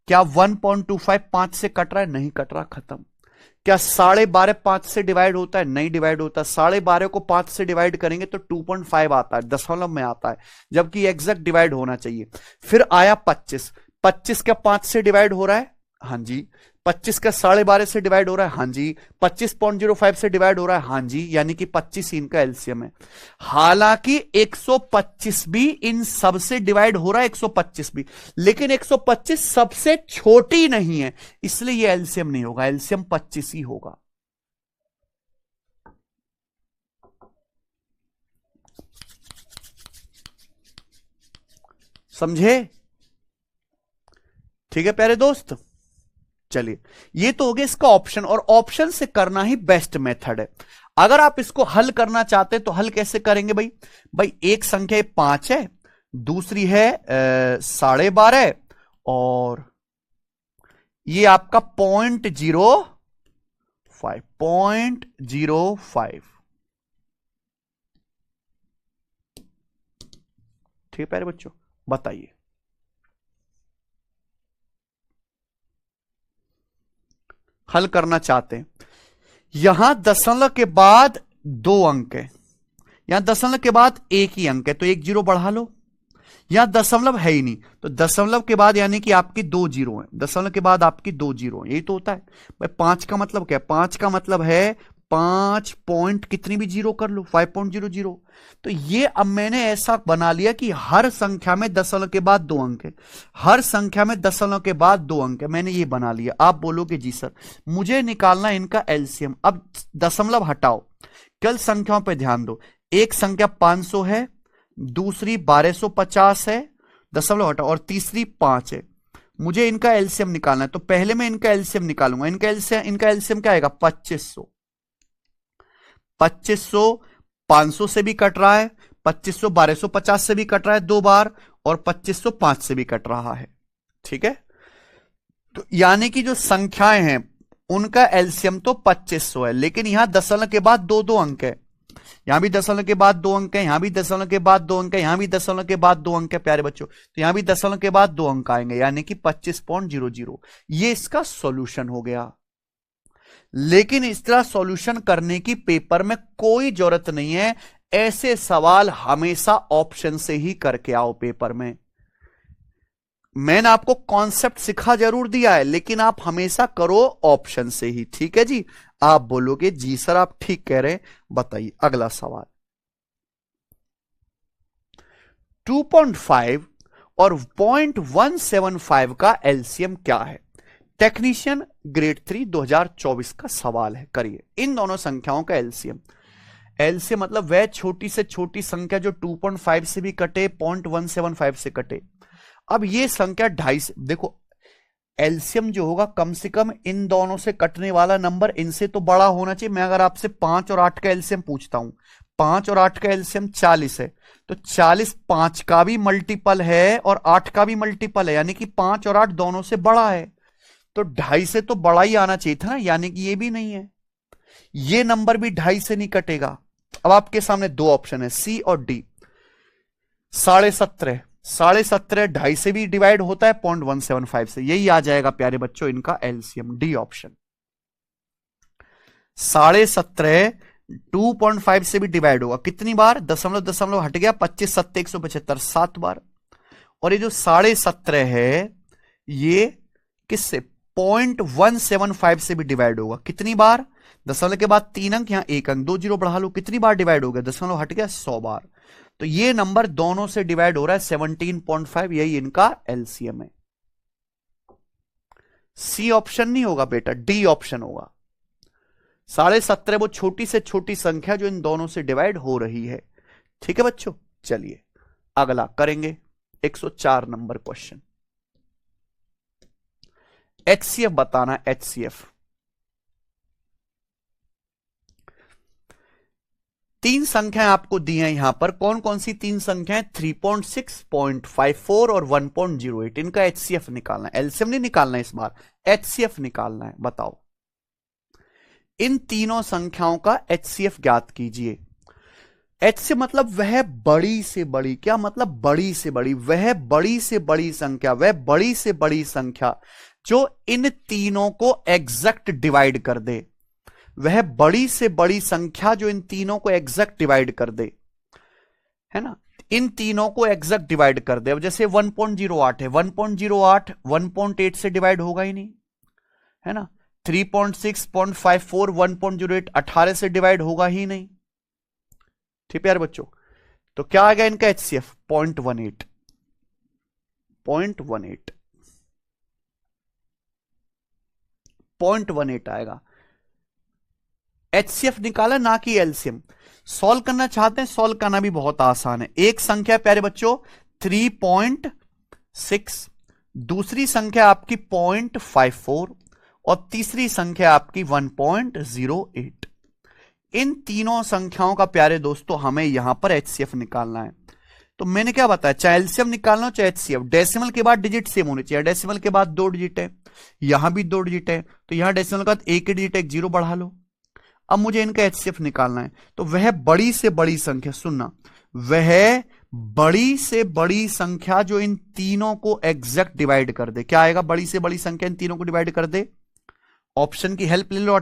क्या 1.25 5 से कट रहा है? नहीं कट रहा, खत्म। क्या 12.5 5 से डिवाइड होता है? नहीं डिवाइड होता। 12.5 को 5 से डिवाइड करेंगे तो 2.5 आता है, दशमलव में आता है, जबकि एग्जैक्ट डिवाइड होना चाहिए। फिर आया 25, 25 क्या 5 से डिवाइड हो रहा है? हां जी। 25 का 12.5 से डिवाइड हो रहा है? हां जी। 25.05 से डिवाइड हो रहा है? हां जी। यानी कि 25 इनका एलसीएम है। हालांकि 125 भी इन सब से डिवाइड हो रहा है, 125 भी, लेकिन 125 सबसे छोटी नहीं है, इसलिए ये एलसीएम नहीं होगा। एलसीएम 25 ही होगा। समझे? ठीक है प्यारे दोस्त, चलिए ये तो हो गया इसका ऑप्शन, और ऑप्शन से करना ही बेस्ट मेथड है। अगर आप इसको हल करना चाहते हैं तो हल कैसे करेंगे भाई? भाई एक संख्या 5 है, दूसरी है 12.5 और ये आपका 0.05। ठीक है प्यारे बच्चों, बताइए। हल करना चाहते हैं। यहां दशमलव के बाद 2 अंक है, यहां दशमलव के बाद 1 ही अंक है, तो 1 जीरो बढ़ा लो। यहां दशमलव है ही नहीं, तो दशमलव के बाद यानी कि आपकी 2 जीरो है, दशमलव के बाद आपकी 2 जीरो है, यही तो होता है भाई। 5 का मतलब क्या है? 5 का मतलब है 5 पॉइंट कितनी भी जीरो कर लो, 5.00। तो ये अब मैंने ऐसा बना लिया कि हर संख्या में दशमलव के बाद 2 अंक है, हर संख्या में दशमलव के बाद 2 अंक है, मैंने ये बना लिया। आप बोलोगे जी सर मुझे निकालना इनका एलसीएम। अब दशमलव हटाओ, कल संख्याओं पर ध्यान दो। एक संख्या 500 है, दूसरी 1250 है, दशमलव हटाओ, और तीसरी 5 है। मुझे इनका एलसीएम निकालना है, तो पहले मैं इनका एलसीएम निकालूंगा। इनका एलसीएम क्या आएगा? 2500। 2500 500 से भी कट रहा है, 2500 1250 से भी कट रहा है 2 बार, और 2500 5 से भी कट रहा है। ठीक है, तो यानी कि जो संख्याएं हैं उनका एलसीएम तो 2500 है, लेकिन यहां दशमलव के बाद 2 अंक है, यहां भी दशमलव के बाद 2 अंक है, यहां भी दशमलव के बाद 2 अंक है, यहां भी दशमलव के बाद 2 अंक है प्यारे बच्चों, तो यहां भी दशमलव के बाद 2 अंक आएंगे, यानी कि 25.00। ये इसका सॉल्यूशन हो गया। लेकिन इस तरह सॉल्यूशन करने की पेपर में कोई जरूरत नहीं है। ऐसे सवाल हमेशा ऑप्शन से ही करके आओ पेपर में। मैंने आपको कॉन्सेप्ट सिखा जरूर दिया है, लेकिन आप हमेशा करो ऑप्शन से ही। ठीक है जी, आप बोलोगे जी सर आप ठीक कह रहे हैं। बताइए अगला सवाल। 2.5 और 0.175 का एलसीएम क्या है? टेक्नीशियन ग्रेड 3 2024 का सवाल है। करिए इन दोनों संख्याओं का एलसीएम। एलसीएम मतलब वह छोटी से छोटी संख्या जो 2.5 से भी कटे, 0.175 से कटे। अब ये संख्या 2.5 देखो, एलसीएम जो होगा कम से कम इन दोनों से कटने वाला नंबर इनसे तो बड़ा होना चाहिए। मैं अगर आपसे 5 और 8 का एलसीएम पूछता हूं, 5 और 8 का एलसीएम 40 है, तो 40 5 का भी मल्टीपल है और 8 का भी मल्टीपल है, यानी कि 5 और 8 दोनों से बड़ा है, तो 2.5 से तो बड़ा ही आना चाहिए था ना, यानी कि ये भी नहीं है। ये नंबर भी 2.5 से नहीं कटेगा। अब आपके सामने दो ऑप्शन है, सी और डी। 17.5 2.5 से भी डिवाइड होता है, 0.175 से, यही आ जाएगा प्यारे बच्चों इनका एलसीएम, डी ऑप्शन। 17.5 2.5 से भी डिवाइड होगा कितनी बार? दशमलव दशमलव हट गया, 25 7 175, 7 बार। और ये जो 17.5 है ये किससे? 0.175 से भी डिवाइड होगा कितनी बार? दशमलव के बाद 3 अंक, यहां 1 अंक, 2 जीरो बढ़ा लो, कितनी बार डिवाइड हो गया? दशमलव हट गया, 100 बार। तो ये नंबर दोनों से डिवाइड हो रहा है 17.5, यही इनका एलसीएम है। सी ऑप्शन नहीं होगा बेटा, डी ऑप्शन होगा। 17.5 वो छोटी से छोटी संख्या जो इन दोनों से डिवाइड हो रही है। ठीक है बच्चों, चलिए अगला करेंगे 104 नंबर क्वेश्चन। एचसीएफ बताना, एचसीएफ। 3 संख्याएं आपको दी हैं यहां पर। कौन कौन सी 3 संख्याएं? 3.6, 0.54 और 1.08। इनका एचसीएफ निकालना है, एलसीएम नहीं निकालना है इस बार, एचसीएफ निकालना है। बताओ इन तीनों संख्याओं का एचसीएफ ज्ञात कीजिए। एच से मतलब वह बड़ी से बड़ी, क्या मतलब? बड़ी से बड़ी, वह बड़ी से बड़ी संख्या, वह बड़ी से बड़ी संख्या जो इन तीनों को एग्जैक्ट डिवाइड कर दे। वह बड़ी से बड़ी संख्या जो इन तीनों को एग्जैक्ट डिवाइड कर दे, है ना, इन तीनों को एग्जैक्ट डिवाइड कर दे। अब जैसे 1.08 है, 1.08 1.8 से डिवाइड होगा ही नहीं, है ना। 3.6, 0.54, 1.08 18 से डिवाइड होगा ही नहीं। ठीक है यार बच्चों, तो क्या आ गया इनका एचसीएफ? 0.18, 0.18 आएगा। एचसीएफ निकाला, ना कि एलसीएम। सॉल्व करना चाहते हैं, सॉल्व करना भी बहुत आसान है। एक संख्या प्यारे बच्चों 3.6, दूसरी संख्या आपकी 0.54 और तीसरी संख्या आपकी 1.08। इन तीनों संख्याओं का प्यारे दोस्तों हमें यहां पर एचसीएफ निकालना है। तो मैंने क्या बताया, चाहे एलसीएम निकालना हो चाहे एचसीएफ, डेसिमल के बाद डिजिट सेम होने चाहिए। डेसिमल के बाद 2 डिजिट है, यहां भी 2 डिजिट है, तो यहां डेसिमल के बाद एक डिजिट, एक जीरो बढ़ा लो। अब मुझे इनका एचसीएफ निकालना है। तो वह बड़ी से बड़ी संख्या, सुनना, वह बड़ी से बड़ी संख्या जो इन तीनों को एग्जैक्ट डिवाइड कर दे। क्या आएगा? बड़ी से बड़ी संख्या इन तीनों को डिवाइड कर दे। ऑप्शन की हेल्प ले लो।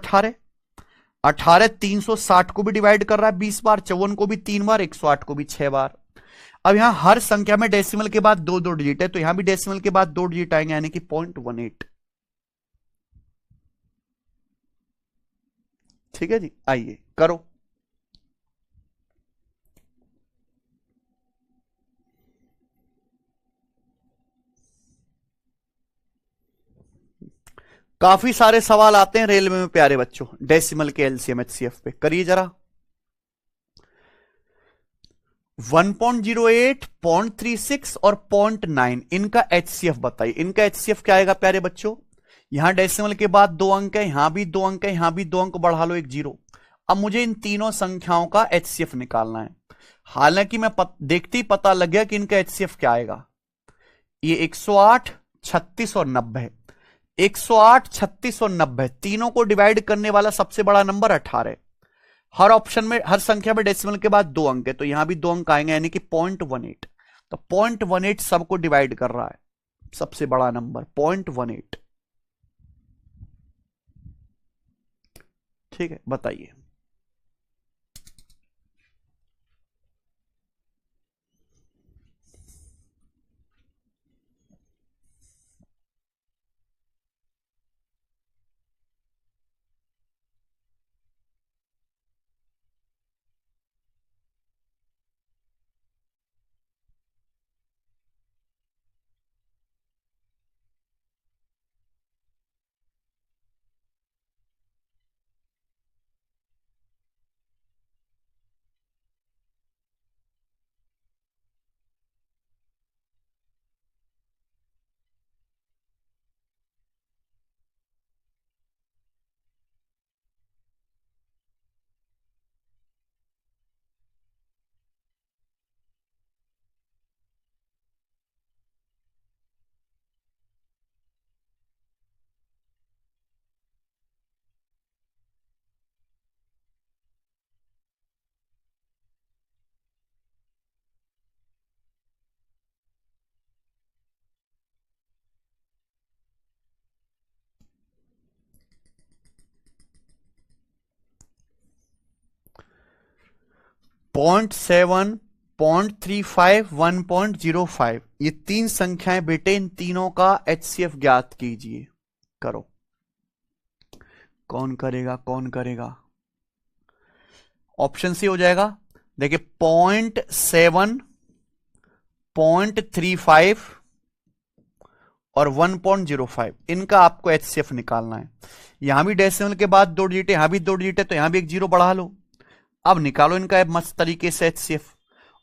18 360 को भी डिवाइड कर रहा है 20 बार, 54 को भी 3 बार, 108 को भी 6 बार। अब यहां हर संख्या में डेसिमल के बाद 2 डिजिट है, तो यहां भी डेसिमल के बाद 2 डिजिट आएंगे, यानी कि 0.18। ठीक है जी, आइए करो। काफी सारे सवाल आते हैं रेलवे में प्यारे बच्चों, डेसिमल के एलसीएम एचसीएफ पे। करिए जरा। 1.08, 0.36 और 0.9 इनका एचसीएफ बताइए। इनका एचसीएफ क्या आएगा प्यारे बच्चों? यहां डेसिमल के बाद 2 अंक है, यहां भी 2 अंक है, यहां भी 2 अंक बढ़ा लो, 1 जीरो। अब मुझे इन तीनों संख्याओं का एचसीएफ निकालना है। हालांकि मैं देखते ही पता लग गया कि इनका एचसीएफ क्या आएगा। ये 108, 36 और 90, 108, 36 और 90 तीनों को डिवाइड करने वाला सबसे बड़ा नंबर 18 है। हर ऑप्शन में, हर संख्या में डेसिमल के बाद 2 अंक है, तो यहां भी 2 अंक आएंगे, यानी कि 0.18। तो 0.18 सबको डिवाइड कर रहा है, सबसे बड़ा नंबर 0.18। ठीक है, बताइए। पॉइंट 7, 0.35, 1.05, ये 3 संख्याएं बेटे, इन तीनों का एचसीएफ ज्ञात कीजिए। करो, कौन करेगा, कौन करेगा? ऑप्शन सी हो जाएगा। देखिए 0.7, 0.35 और 1.05, इनका आपको एचसीएफ निकालना है। यहां भी डेसिमल के बाद 2 डिजिट है, यहां भी 2 डिजिट है, तो यहां भी एक 0 बढ़ा लो। अब निकालो इनका मस्त तरीके से एचसीएफ।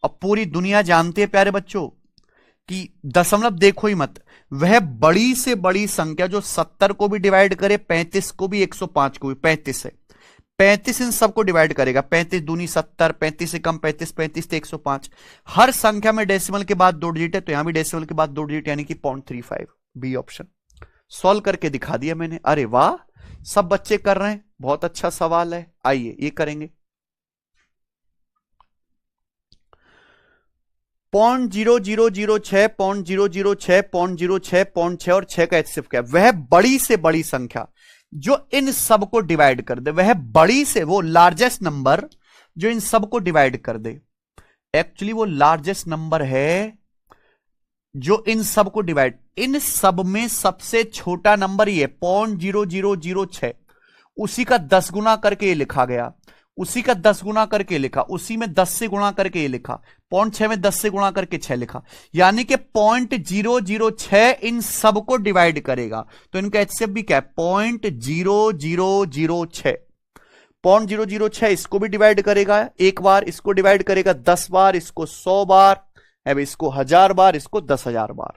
अब पूरी दुनिया जानती है प्यारे बच्चों कि दशमलव देखो ही मत, वह बड़ी से बड़ी संख्या जो 70 को भी डिवाइड करे, 35 को भी, 105 को भी, 35 है, 35 इन सबको डिवाइड करेगा। 35 दूनी 70, 35 से कम 35, 35 से 105। हर संख्या में डेसिमल के बाद 2 डिजिट है, तो यहां भी डेसिमल के बाद 2 डिजिट, यानी कि 0.35, बी ऑप्शन। सॉल्व करके दिखा दिया मैंने। अरे वाह, सब बच्चे कर रहे हैं, बहुत अच्छा सवाल है। आइए ये करेंगे। 0.0006, 0.006, 0.06, 0.6 और 6 का एचसीएफ क्या है? वह बड़ी से बड़ी संख्या जो इन सब को डिवाइड कर दे, वह बड़ी से, वो लार्जेस्ट नंबर जो इन सब को डिवाइड कर दे। एक्चुअली वो लार्जेस्ट नंबर है जो इन सब को डिवाइड, इन सब में सबसे छोटा नंबर ये 0.0006, उसी का 10 गुना करके ये लिखा गया, उसी का 10 गुना करके लिखा, उसी में 10 से गुणा करके ये लिखा, 0.6 में 10 से गुणा करके 6 लिखा, यानी कि 0.006 इन सबको डिवाइड करेगा। तो इनका एचसीएफ भी क्या है? 0.0006। 0.006 इसको भी डिवाइड करेगा एक बार, इसको डिवाइड करेगा 10 बार, इसको 100 बार, अब इसको 1000 बार, इसको 10,000 बार।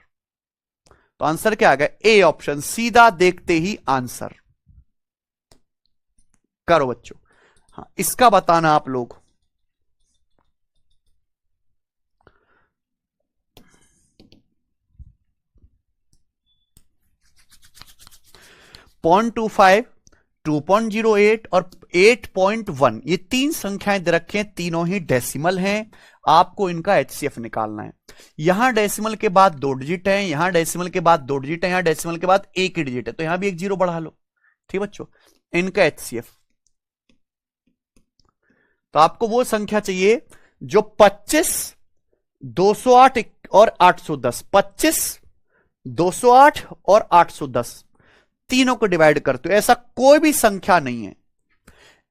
तो आंसर क्या आ गया? ए ऑप्शन, सीधा देखते ही आंसर। करो बच्चों। हाँ, इसका बताना आप लोग। पॉइंट 25, 2.08 और 8.1, ये 3 संख्याएं दे रखे हैं, तीनों ही डेसिमल हैं। आपको इनका एचसीएफ निकालना है। यहां डेसिमल के बाद 2 डिजिट है, यहां डेसिमल के बाद 2 डिजिट है, यहां डेसिमल के बाद 1 ही डिजिट है, तो यहां भी एक 0 बढ़ा लो। ठीक बच्चों, इनका एचसीएफ। तो आपको वो संख्या चाहिए जो 25, 208 और 810, 25, 208 और 810 तीनों को डिवाइड करते हो। ऐसा कोई भी संख्या नहीं है,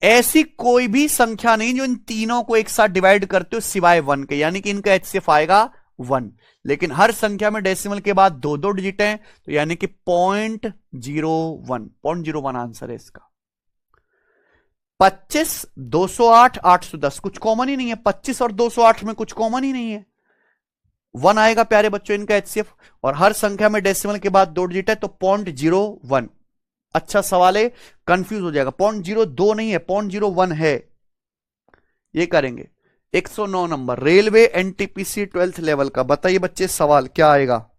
ऐसी कोई भी संख्या नहीं जो इन तीनों को एक साथ डिवाइड करते हो सिवाय 1 के, यानी कि इनका एचसीएफ आएगा 1। लेकिन हर संख्या में डेसिमल के बाद 2 डिजिट हैं, तो यानी कि 0.01, 0.01 आंसर है इसका। 25, 208, 810 कुछ कॉमन ही नहीं है, 25 और 208 में कुछ कॉमन ही नहीं है, 1 आएगा प्यारे बच्चों इनका एचसीएफ। और हर संख्या में डेसिमल के बाद 2 डिजिट है, तो 0.01। अच्छा सवाल है, कंफ्यूज हो जाएगा, 0.02 नहीं है, 0.01 है। ये करेंगे। 109 number, railway NTPC 12th level का। बताइए बच्चे सवाल क्या आएगा?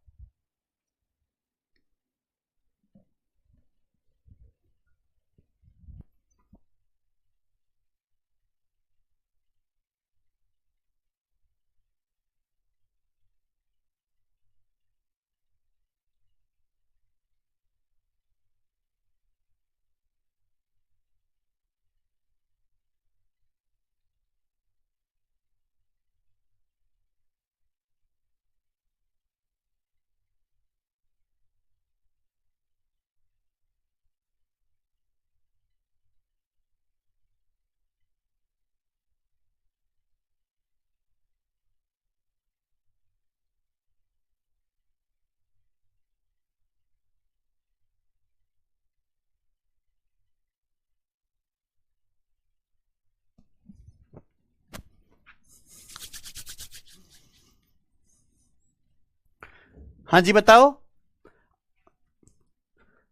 हाँ जी बताओ।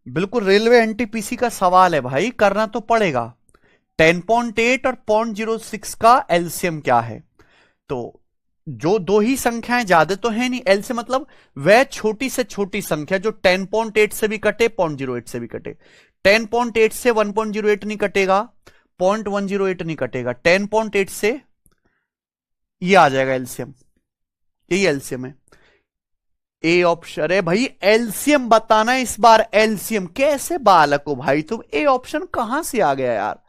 बिल्कुल रेलवे एनटीपीसी का सवाल है भाई, करना तो पड़ेगा। 10.8 और 0.06 का एलसीएम क्या है? तो जो दो ही संख्याएं, ज्यादा तो है नहीं, एलसीएम मतलब वह छोटी से छोटी संख्या जो 10.8 से भी कटे, 0.08 से भी कटे। 10.8 से 1.08 नहीं कटेगा, 0.108 नहीं कटेगा, 10.8 से ये आ जाएगा एलसीएम, यही एलसीएम है। ए ऑप्शन है भाई, एलसीएम बताना इस बार। एलसीएम कैसे बालक हो भाई तुम, ए ऑप्शन कहां से आ गया यार?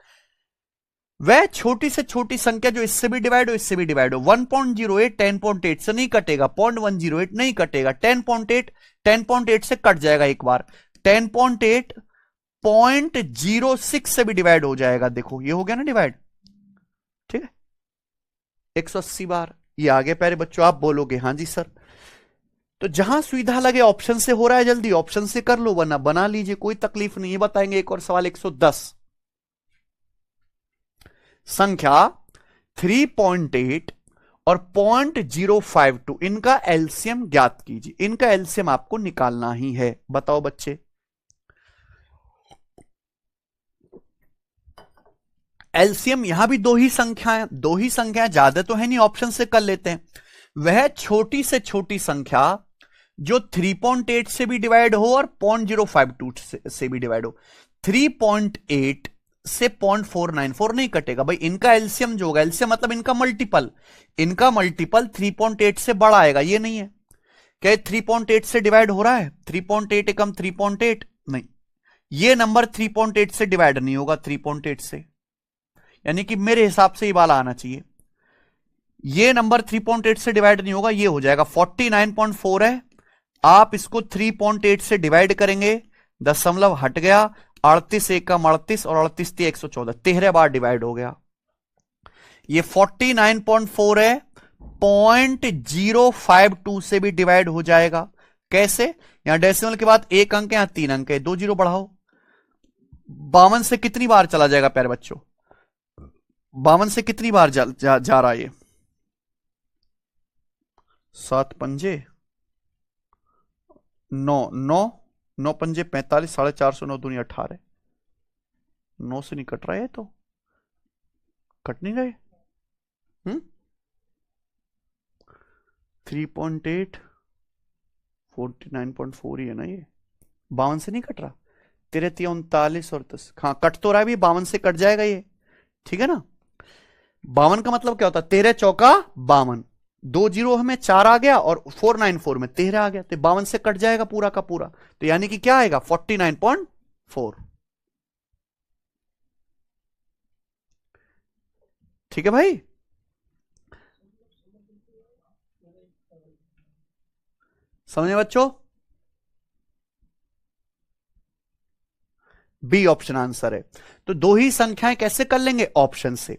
वह छोटी से छोटी संख्या जो इससे भी डिवाइड हो, इससे भी डिवाइड हो। 1.08 10.8 से नहीं कटेगा, 0.108 नहीं कटेगा, 10.8 से कट जाएगा एक बार, 10.8 0.06 से भी डिवाइड हो जाएगा। देखो ये हो गया ना डिवाइड, ठीक है, 180 बार। ये आगे प्यारे बच्चों, आप बोलोगे हाँ जी सर। तो जहां सुविधा लगे ऑप्शन से हो रहा है, जल्दी ऑप्शन से कर लो, वरना बना लीजिए, कोई तकलीफ नहीं है। बताएंगे एक और सवाल, 110 संख्या 3.8 और 0.052 इनका एलसीएम ज्ञात कीजिए। इनका एलसीएम आपको निकालना ही है। बताओ बच्चे, एलसीएम यहां भी दो ही संख्याएं, ज्यादा तो है नहीं, ऑप्शन से कर लेते हैं। वह छोटी से छोटी संख्या जो 3.8 से भी डिवाइड हो और 0.052 से भी डिवाइड हो। 3.8 से 0.494 नहीं कटेगा भाई। इनका एलसीएम जो होगा, एलसीएम मतलब इनका मल्टीपल, 3.8 से बड़ा आएगा, ये नहीं है क्या? 3.8 से डिवाइड हो रहा है, 3.8 एकम 3.8 नहीं, ये नंबर 3.8 से डिवाइड नहीं होगा, 3.8 से, यानी कि मेरे हिसाब से ये वाला आना चाहिए। ये नंबर 3.8 से डिवाइड नहीं होगा, ये हो जाएगा 49.4 है। आप इसको 3.8 से डिवाइड करेंगे, दशमलव हट गया, 38 एकम 38 और 38 114, 13 बार डिवाइड हो गया। ये 49.4 है, 0.052 से भी डिवाइड हो जाएगा। कैसे? यहां डेसिमल के बाद एक अंक है, यहां 3 अंक है, 2 जीरो बढ़ाओ। 52 से कितनी बार चला जाएगा प्यारे बच्चों? 52 से कितनी बार जा रहा है ये? 7 पंजे 9, 9 पंजे 45, 450, 9 दूनी 18, 9 से नहीं कट रहा है, तो कट नहीं रहे। 3.8 49.4 ही है ना ये, 52 से नहीं कट रहा। 13 39 और 10, हाँ कट तो रहा है भी, 52 से कट जाएगा ये, ठीक है ना। 52 का मतलब क्या होता है? 13 चौका 52, 2 जीरो हमें 4 आ गया और 494 में 13 आ गया, तो 52 से कट जाएगा पूरा का पूरा। तो यानी कि क्या आएगा? 49.4, ठीक है भाई। समझे बच्चों? बी ऑप्शन आंसर है। तो दो ही संख्याएं कैसे कर लेंगे? ऑप्शन से।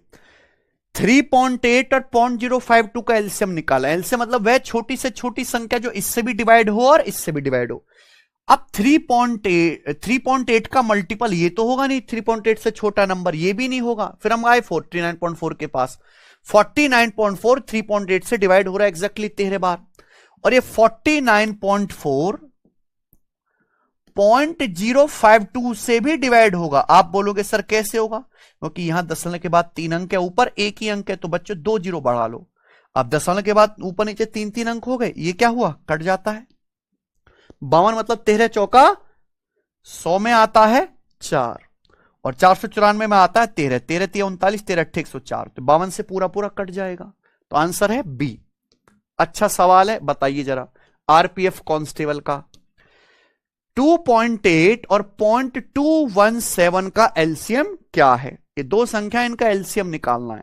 3.8 और 0.052 का एलसीएम निकाला। एलसीएम मतलब वह छोटी से छोटी संख्या जो इससे भी डिवाइड हो और इससे भी डिवाइड हो। अब 3.8 का मल्टीपल ये तो होगा नहीं, 3.8 से छोटा नंबर ये भी नहीं होगा। फिर हम आए 49.4 के पास। 49.4 3.8 से डिवाइड हो रहा है एग्जैक्टली 13 बार, और ये 49.4 0.052 से भी डिवाइड होगा। आप बोलोगे सर कैसे होगा? क्योंकि यहां दशमलव के बाद 3 अंक है, ऊपर एक ही अंक है, तो बच्चों 2 जीरो बढ़ा लो। अब दशमलव के बाद ऊपर नीचे 3 अंक हो गए, ये क्या हुआ? कट जाता है। 52 मतलब 13 चौका 100 में आता है 4, और 494 में आता है 13, 13 39, 13 104, तो 52 से पूरा पूरा कट जाएगा। तो आंसर है बी। अच्छा सवाल है, बताइए जरा। आरपीएफ कांस्टेबल का 2.8 और 0.217 का एलसीएम क्या है? ये दो संख्या, इनका एलसीएम निकालना है।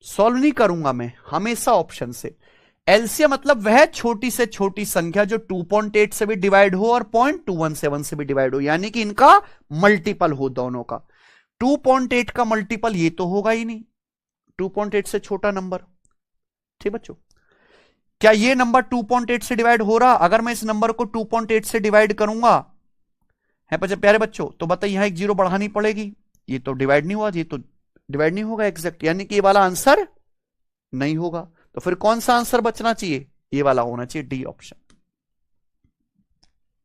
सॉल्व नहीं करूंगा मैं, हमेशा ऑप्शन से। एलसीएम मतलब वह छोटी से छोटी संख्या जो 2.8 से भी डिवाइड हो और 0.217 से भी डिवाइड हो, यानी कि इनका मल्टीपल हो दोनों का। 2.8 का मल्टीपल ये तो होगा ही नहीं, 2.8 से छोटा नंबर, ठीक बच्चों। क्या ये नंबर 2.8 से डिवाइड हो रहा? अगर मैं इस नंबर को 2.8 से डिवाइड करूंगा है प्यारे बच्चों, तो बताइए यहां एक जीरो बढ़ानी पड़ेगी, ये तो डिवाइड नहीं हुआ, ये तो डिवाइड नहीं होगा एग्जैक्ट, यानी कि ये वाला आंसर नहीं होगा। तो फिर कौन सा आंसर बचना चाहिए? ये वाला होना चाहिए, डी ऑप्शन।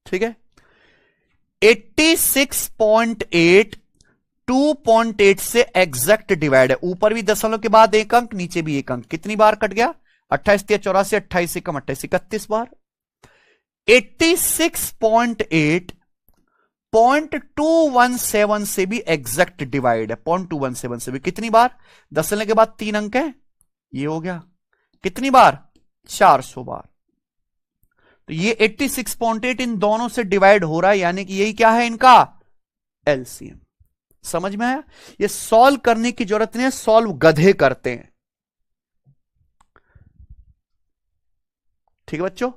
ठीक है। 86.8 2.8 से एग्जैक्ट डिवाइड है, ऊपर भी दशमलव के बाद एक अंक, नीचे भी एक अंक, कितनी बार कट गया? 28 या 84, 28 से कम 28, 31 बार। 86.8 0.217 से भी एग्जैक्ट डिवाइड है, 0.217 से भी कितनी बार? दशमलव के बाद 3 अंक है, ये हो गया कितनी बार? 400 बार। तो ये 86.8 इन दोनों से डिवाइड हो रहा है, यानी कि यही क्या है इनका एलसीएम। समझ में आया? ये सॉल्व करने की जरूरत नहीं है, सॉल्व गधे करते हैं। ठीक है बच्चों,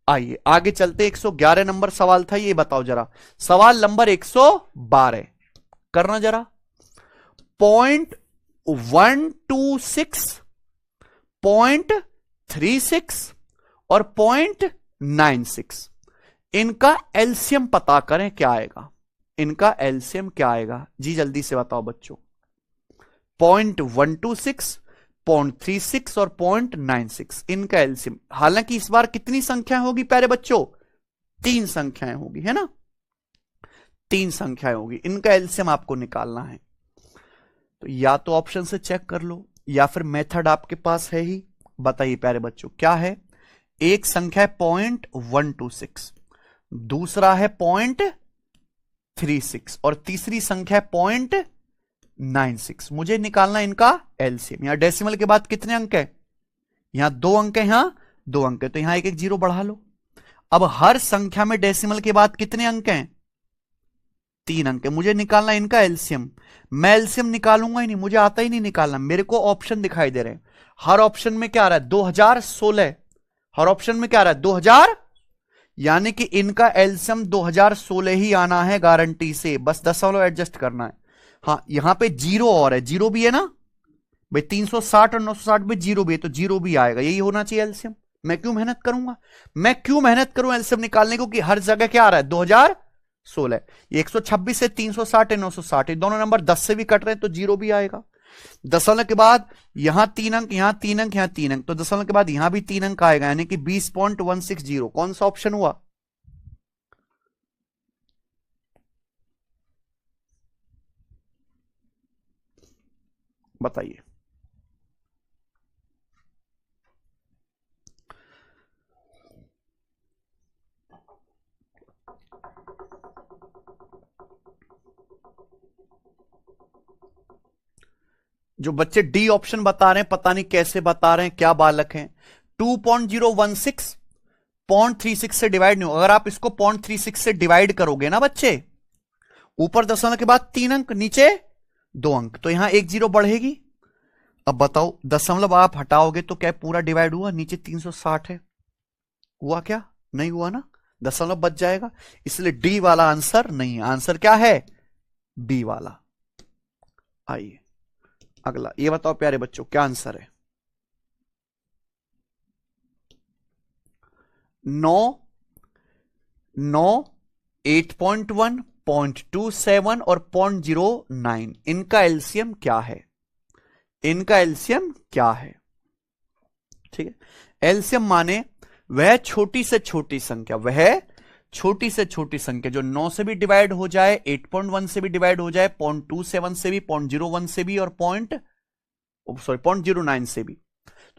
आइए आगे चलते। 111 नंबर सवाल था, ये बताओ जरा। सवाल नंबर 112 करना जरा। 0.126, 0.36 और 0.96, इनका एलसीएम पता करें, क्या आएगा? इनका एलसीएम क्या आएगा जी? जल्दी से बताओ बच्चों। 0.126, 0.36 और 0.96, इनका एलसीएम। हालांकि इस बार कितनी संख्याएं होगी प्यारे बच्चों? 3 संख्याएं होगी, है ना? 3 संख्याएं होगी, इनका एलसीएम आपको निकालना है। तो या तो ऑप्शन से चेक कर लो, या फिर मेथड आपके पास है ही। बताइए प्यारे बच्चों क्या है? एक संख्या है 0.126, दूसरा है 0.36 और तीसरी संख्या है 0.96। मुझे निकालना इनका एलसीएम। यहां डेसिमल के बाद कितने अंक है? यहां 2 अंक है, यहां 2 अंक है, तो यहां एक एक जीरो बढ़ा लो। अब हर संख्या में डेसिमल के बाद कितने अंक हैं? 3 अंक है। मुझे निकालना इनका एलसीएम। मैं एलसीएम निकालूंगा ही नहीं, मुझे आता ही नहीं निकालना। मेरे को ऑप्शन दिखाई दे रहे हैं, हर ऑप्शन में क्या आ रहा है? 2016। हर ऑप्शन में क्या आ रहा है? 2000, यानी कि इनका एलसीएम 2016 ही आना है गारंटी से, बस दशमलव एडजस्ट करना है। हाँ यहां पे जीरो और है, जीरो भी है ना भाई, 360 और 960 में जीरो भी है, तो जीरो भी आएगा, यही होना चाहिए एलसीएम। मैं क्यों मेहनत करूंगा? मैं क्यों मेहनत करूं एलसीएम निकालने को, कि हर जगह क्या आ रहा है? 2016। ये 126 से 360 है 960, ये दोनों नंबर 10 से भी कट रहे हैं, तो जीरो भी आएगा। दशमलव के बाद यहां 3 अंक, यहां 3 अंक, यहां 3 अंक, तो दशमलव के बाद यहां भी 3 अंक आएगा, यानी कि 20.160। कौन सा ऑप्शन हुआ? बताइए। जो बच्चे डी ऑप्शन बता रहे हैं, पता नहीं कैसे बता रहे हैं, क्या बालक हैं। 2.016 0.36 से डिवाइड नहीं हो। अगर आप इसको 0.36 से डिवाइड करोगे ना बच्चे, ऊपर दशमलव के बाद 3 अंक, नीचे 2 अंक, तो यहां एक जीरो बढ़ेगी। अब बताओ, दशमलव आप हटाओगे तो क्या पूरा डिवाइड हुआ? नीचे 360 है, हुआ क्या? नहीं हुआ ना, दशमलव बच जाएगा। इसलिए डी वाला आंसर नहीं है, आंसर क्या है? बी वाला। आइए अगला, ये बताओ प्यारे बच्चों क्या आंसर है? 9, 9, 8.1, 0.27 और 0.09, इनका एलसीएम क्या है? इनका एलसीएम क्या है? ठीक है, एलसीएम माने वह छोटी से छोटी संख्या, वह छोटी से छोटी संख्या जो 9 से भी डिवाइड हो जाए, 8.1 से भी डिवाइड हो जाए, 0.27 से भी, 0.01 से भी और 0.09 से भी।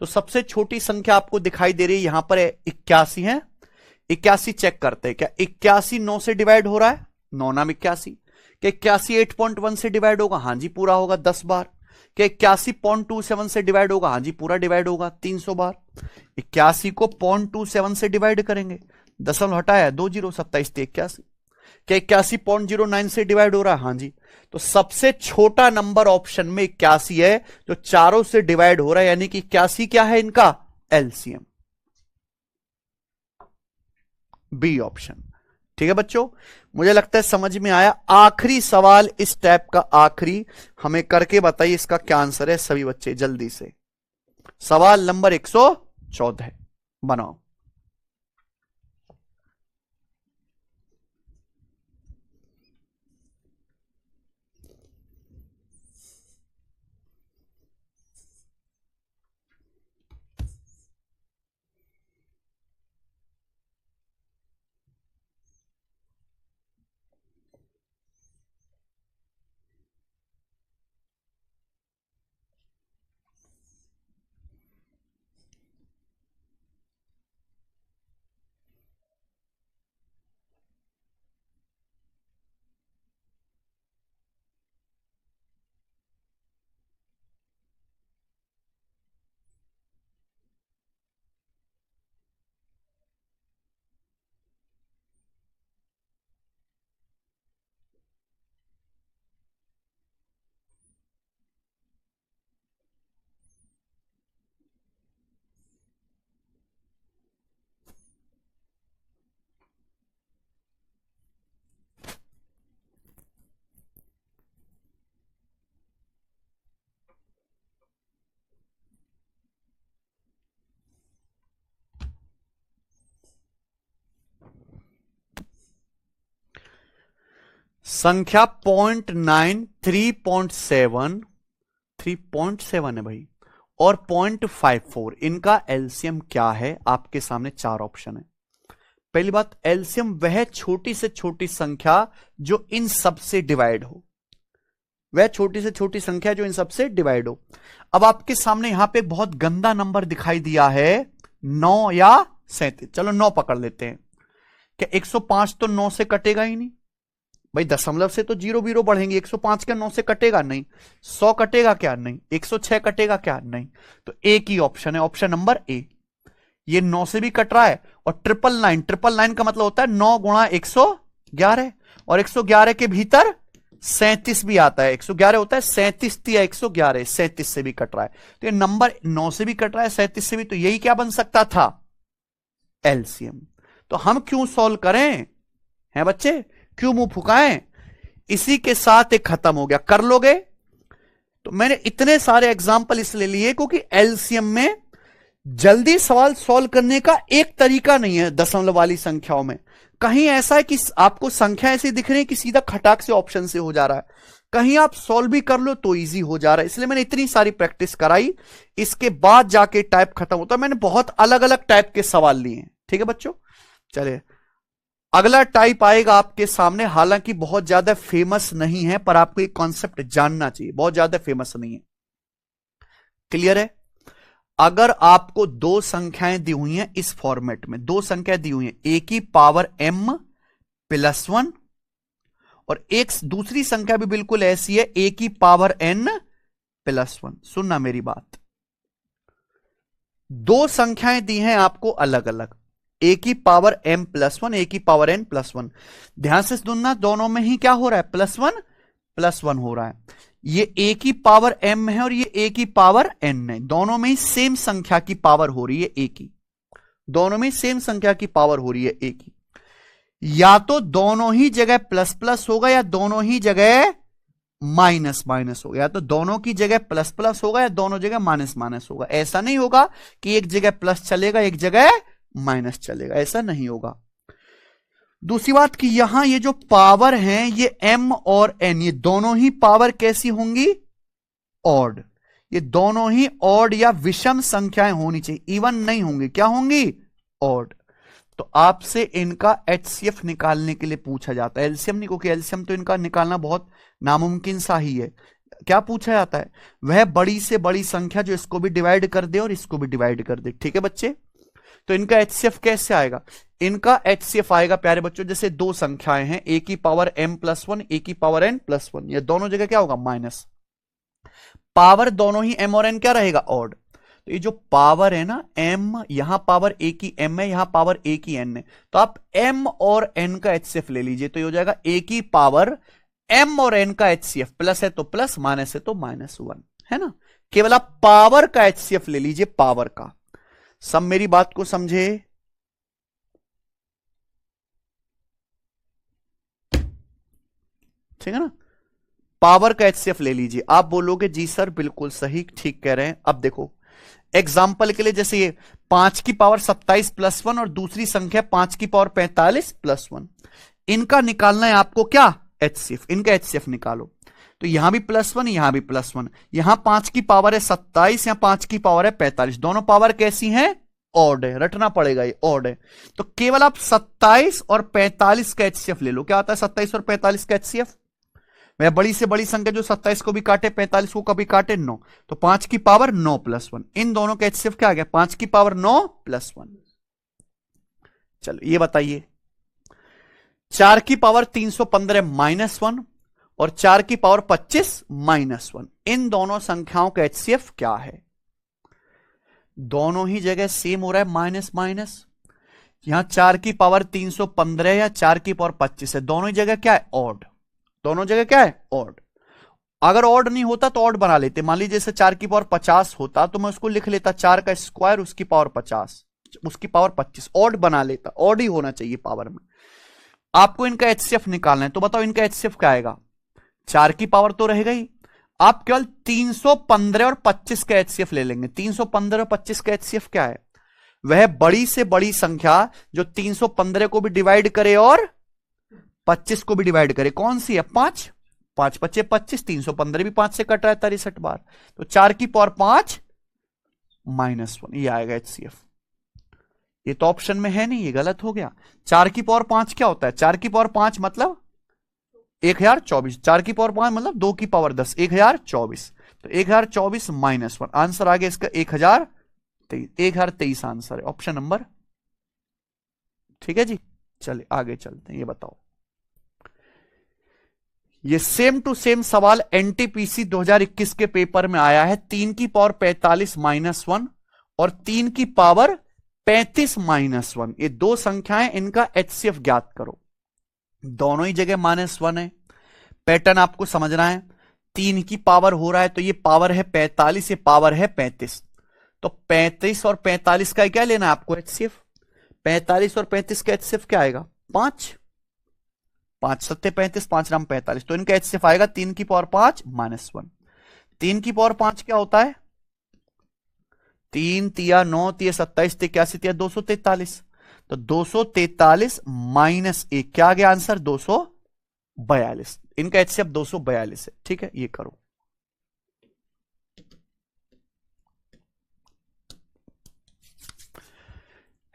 तो सबसे छोटी संख्या आपको दिखाई दे रही है यहां पर 81 है। 81 चेक करते हैं, क्या 81 9 से डिवाइड हो रहा है? 9 नाम 81। क्या 81 8.1 से डिवाइड होगा? हां जी पूरा होगा 10 बार। क्या 81 0.27 से डिवाइड होगा? हां जी पूरा डिवाइड होगा 300 बार। 81 को 0.27 से डिवाइड करेंगे, दशमलव हटाया 2 जीरो, 27 81। क्या 81 0.09 से डिवाइड हो रहा है? हां जी। तो सबसे छोटा नंबर ऑप्शन में 81 है, जो चारों से डिवाइड हो रहा है, यानी कि 81 क्या है इनका एलसीएम? B option. ठीक है बच्चों, मुझे लगता है समझ में आया। आखिरी सवाल इस टाइप का, आखिरी, हमें करके बताइए इसका क्या आंसर है सभी बच्चे जल्दी से। सवाल नंबर 114 बनाओ। संख्या 0.9, 3.7, 3.7 है भाई, और 0.54, इनका एलसीएम क्या है? आपके सामने चार ऑप्शन है। पहली बात, एलसीएम वह छोटी से छोटी संख्या जो इन सब से डिवाइड हो, वह छोटी से छोटी संख्या जो इन सब से डिवाइड हो। अब आपके सामने यहां पे बहुत गंदा नंबर दिखाई दिया है, 9 या 37। चलो 9 पकड़ लेते हैं। क्या 105 तो 9 से कटेगा ही नहीं भाई, दशमलव से तो 0 0 बढ़ेंगे। 105 क्या 9 से कटेगा? नहीं। 100 कटेगा क्या? नहीं। 106 कटेगा क्या? नहीं। तो एक ही ऑप्शन है, ऑप्शन नंबर ए। ये 9 से भी कट रहा है, और 999 का मतलब होता है 9 गुणा 111, और 111 के भीतर 37 भी आता है। 111 होता है 37 या 111, 37 से भी कट रहा है। तो ये नंबर 9 से भी कट रहा है, 37 से भी, तो यही क्या बन सकता था? एलसीएम। तो हम क्यों सॉल्व करें हैं बच्चे, क्यों मुंह फुकाएं? इसी के साथ एक खत्म हो गया। कर लोगे? तो मैंने इतने सारे एग्जाम्पल इसलिए लिए क्योंकि एलसीएम में जल्दी सवाल सॉल्व करने का एक तरीका नहीं है दशमलव वाली संख्याओं में। कहीं ऐसा है कि आपको संख्या ऐसी दिख रही है कि सीधा खटाक से ऑप्शन से हो जा रहा है, कहीं आप सॉल्व भी कर लो तो इजी हो जा रहा है। इसलिए मैंने इतनी सारी प्रैक्टिस कराई, इसके बाद जाके टाइप खत्म होता है। मैंने बहुत अलग अलग टाइप के सवाल लिए हैं। ठीक है बच्चों, चलिए अगला टाइप आएगा आपके सामने। हालांकि बहुत ज्यादा फेमस नहीं है, पर आपको एक कॉन्सेप्ट जानना चाहिए, बहुत ज्यादा फेमस नहीं है। क्लियर है? अगर आपको दो संख्याएं दी हुई हैं इस फॉर्मेट में, दो संख्या दी हुई हैं, ए की पावर m प्लस 1, और एक दूसरी संख्या भी बिल्कुल ऐसी है, ए की पावर n प्लस 1। सुनना मेरी बात, दो संख्याएं दी हैं आपको अलग अलग, ए की पावर m प्लस 1, ए की पावर n प्लस 1। ध्यान से सुनना, दोनों में ही क्या हो रहा है? प्लस वन हो रहा है। ये ए की पावर m है और ये ए की पावर n है, दोनों में ही सेम संख्या की पावर हो रही है ए की, दोनों में सेम संख्या की पावर हो रही है ए की। या तो दोनों ही जगह प्लस प्लस होगा या दोनों ही जगह माइनस माइनस होगा, या तो दोनों की जगह प्लस प्लस होगा या दोनों जगह माइनस माइनस होगा। ऐसा नहीं होगा कि एक जगह प्लस चलेगा एक जगह माइनस चलेगा, ऐसा नहीं होगा। दूसरी बात कि यहां ये जो पावर हैं ये m और n, ये दोनों ही पावर कैसी होंगी? ऑड। ये दोनों ही ऑड या विषम संख्याएं होनी चाहिए, इवन नहीं होंगी। क्या होंगी? ऑड। तो आपसे इनका एचसीएफ निकालने के लिए पूछा जाता है, एलसीएम नहीं, क्योंकि एलसीएम तो इनका निकालना बहुत नामुमकिन सा ही है। क्या पूछा जाता है? वह बड़ी से बड़ी संख्या जो इसको भी डिवाइड कर दे और इसको भी डिवाइड कर दे। ठीक है बच्चे, तो इनका एचसीएफ कैसे आएगा? इनका एचसीएफ आएगा प्यारे बच्चों, जैसे दो संख्याएं हैं, ए की पावर m प्लस 1, ए की पावर n प्लस 1, ये दोनों जगह क्या होगा? माइनस। पावर दोनों ही m और n क्या रहेगा? ऑड। तो ये जो पावर है ना m, यहां पावर a की m है, यहां पावर a की n है, तो आप m और n का एचसीएफ ले लीजिए, तो ये हो जाएगा a की पावर m और n का एचसीएफ, प्लस है तो प्लस, माइनस है तो -1, है ना। केवल आप पावर का एचसीएफ ले लीजिए, पावर का। सब मेरी बात को समझे? ठीक है ना, पावर का एचसीएफ ले लीजिए। आप बोलोगे जी सर बिल्कुल सही, ठीक कह रहे हैं। अब देखो एग्जाम्पल के लिए, जैसे ये 5 की पावर 27 प्लस 1 और दूसरी संख्या 5 की पावर 45 प्लस 1, इनका निकालना है आपको क्या? एचसीएफ। इनका एचसीएफ निकालो। तो यहां भी +1, यहां भी +1, यहां 5 की पावर है 27, यहां 5 की पावर है 45, दोनों पावर कैसी हैं? ऑड है, रटना पड़ेगा, ये ऑड है। तो केवल आप 27 और 45 का एचसीएफ ले लो। क्या आता है 27 और 45 का एचसीएफ? वह बड़ी से बड़ी संख्या जो 27 को भी काटे 45 को कभी काटे 9, तो 5 की पावर 9 प्लस 1, इन दोनों का एचसीएफ क्या आ गया? 5 की पावर 9 प्लस 1। चलो ये बताइए, 4 की पावर 315 -1 और 4 की पावर 25 -1, इन दोनों संख्याओं का एचसीएफ क्या है? दोनों ही जगह सेम हो रहा है, माइनस माइनस। यहां 4 की पावर 315 या 4 की पावर 25 है, दोनों ही जगह क्या है? ऑड। दोनों जगह क्या है? ऑड। अगर ऑड नहीं होता तो ऑड बना लेते। मान लीजिए जैसे 4 की पावर 50 होता तो मैं उसको लिख लेता 4 का स्क्वायर, उसकी पावर 50, उसकी पावर 25, ऑड बना लेता। ऑड ही होना चाहिए पावर में। आपको इनका एचसीएफ निकालना है, तो बताओ इनका एचसीएफ क्या आएगा? 4 की पावर तो रहेगा ही, आप केवल 315 और 25 का एचसीएफ ले लेंगे। 315 और 25 का एचसीएफ क्या है? वह बड़ी से बड़ी संख्या जो 315 को भी डिवाइड करे और 25 को भी डिवाइड करे, कौन सी है 5, 5 पच्चे 25, 315 भी 5 से कट रहा है 63 बार, तो 4 की पावर 5 -1, ये आएगा HCF। ये तो ऑप्शन में है नहीं, ये गलत हो गया। 4 की पावर 5 क्या होता है, 4 की पावर 5 मतलब 1024, 4 की पावर 5 मतलब 2 की पावर 10, 1024, तो 1024 -1, आंसर आ गया इसका 1023 आंसर है, ऑप्शन नंबर। ठीक है जी, चलिए आगे चलते हैं। ये बताओ, ये सेम टू सेम सवाल एनटीपीसी 2021 के पेपर में आया है। 3 की पावर 45 -1 और 3 की पावर 35 -1, ये दो संख्याएं, इनका HCF ज्ञात करो। दोनों ही जगह -1 है, पैटर्न आपको समझना है। 3 की पावर हो रहा है तो ये पावर है 45, ये पावर है 35, तो 35 और 45 का क्या लेना है आपको HCF। 45 और 35 का HCF क्या आएगा 5, 5 सत्ते 35, 5 राम 45, तो इनका HCF आएगा 3 की पावर 5 -1। 3 की पावर 5 क्या होता है, 3 तिया 9 तिया 27 81 तिया 243, तो 243 -1 क्या आ गया आंसर 242, इनका HCF 242 है। ठीक है, ये करो।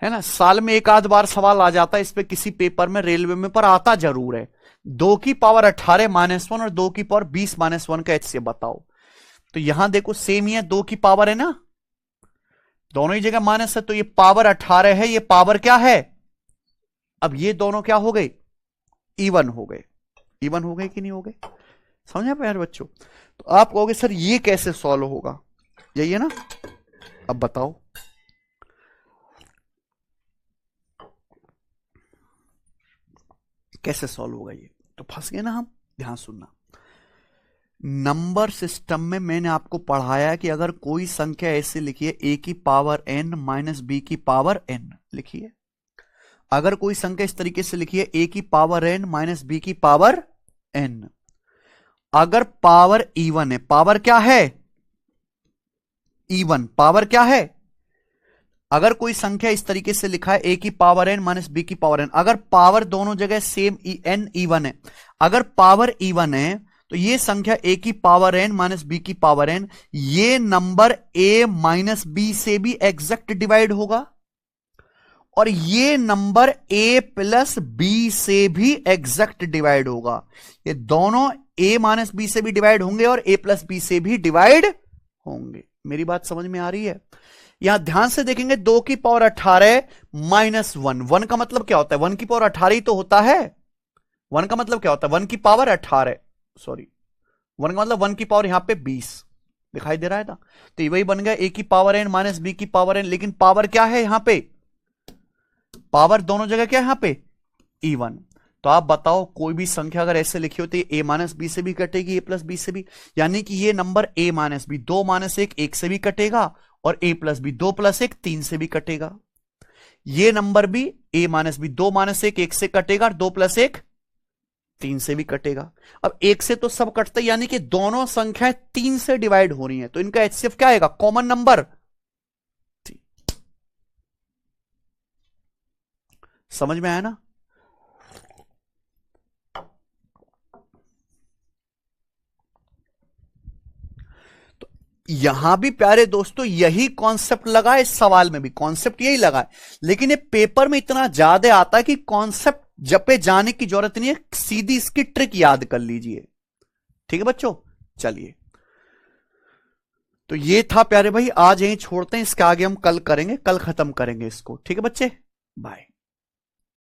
है ना, साल में एक आध बार सवाल आ जाता है इस पे किसी पेपर में, रेलवे में, पर आता जरूर है। 2 की पावर 18 -1 और 2 की पावर 20 -1 का HCF बताओ। तो यहां देखो सेम ही है, 2 की पावर है ना, दोनों ही जगह माइनस है, तो ये पावर 18 है, ये पावर क्या है, अब ये दोनों क्या हो गए, इवन हो गए। इवन हो गए कि नहीं हो गए, समझे प्यारे बच्चों। तो आप कहोगे सर ये कैसे सॉल्व होगा, यही है ना। अब बताओ कैसे सॉल्व होगा ये, तो फंस गए ना हम। ध्यान सुनना, नंबर सिस्टम में मैंने आपको पढ़ाया कि अगर कोई संख्या ऐसे लिखिए a की पावर n माइनस b की पावर n लिखिए। अगर कोई संख्या इस तरीके से लिखिए a की पावर n माइनस b की पावर n, अगर पावर इवन है, पावर क्या है इवन, पावर क्या है, अगर कोई संख्या इस तरीके से लिखा है a की पावर n माइनस b की पावर n, अगर पावर दोनों जगह सेम n इवन है, अगर पावर इवन है तो ये संख्या a की पावर n माइनस b की पावर n, ये नंबर a माइनस b से भी एग्जैक्ट डिवाइड होगा और ये नंबर a प्लस b से भी एग्जैक्ट डिवाइड होगा। ये दोनों a माइनस b से भी डिवाइड होंगे और a प्लस b से भी डिवाइड होंगे। मेरी बात समझ में आ रही है। यहां ध्यान से देखेंगे 2 की पावर 18 माइनस 1, 1 का मतलब क्या होता है, 1 की पावर 18 ही तो होता है। 1 का मतलब क्या होता है, 1 की पावर 18, सॉरी 1 का मतलब 1 की पावर यहां पे 20 दिखाई दे रहा है ना, तो ये वही बन गया a की पावर n माइनस b की पावर n, लेकिन पावर क्या है यहां पे, पावर दोनों जगह क्या है यहां पे इवन। तो आप बताओ कोई भी संख्या अगर ऐसे लिखी होती है a माइनस बी से भी कटेगी a प्लस बी से भी, यानी कि ये number a minus b 2 minus 1 1 से भी कटेगा और a प्लस बी 2 प्लस 1 3 से भी कटेगा। ये नंबर भी a माइनस बी 2 माइनस 1 1 से कटेगा और 2 प्लस 1 3 से भी कटेगा। अब 1 से तो सब कटते, यानी कि दोनों संख्याएं 3 से डिवाइड हो रही हैं, तो इनका HCF क्या आएगा, कॉमन नंबर। समझ में आया ना। तो यहां भी प्यारे दोस्तों यही कॉन्सेप्ट लगा है, इस सवाल में भी कॉन्सेप्ट यही लगा है, लेकिन ये पेपर में इतना ज्यादा आता है कि कॉन्सेप्ट जपे जाने की जरूरत नहीं है, सीधी इसकी ट्रिक याद कर लीजिए। ठीक है बच्चों, चलिए तो ये था प्यारे भाई, आज यहीं छोड़ते हैं, इसके आगे हम कल करेंगे, कल खत्म करेंगे इसको। ठीक है बच्चे, बाय।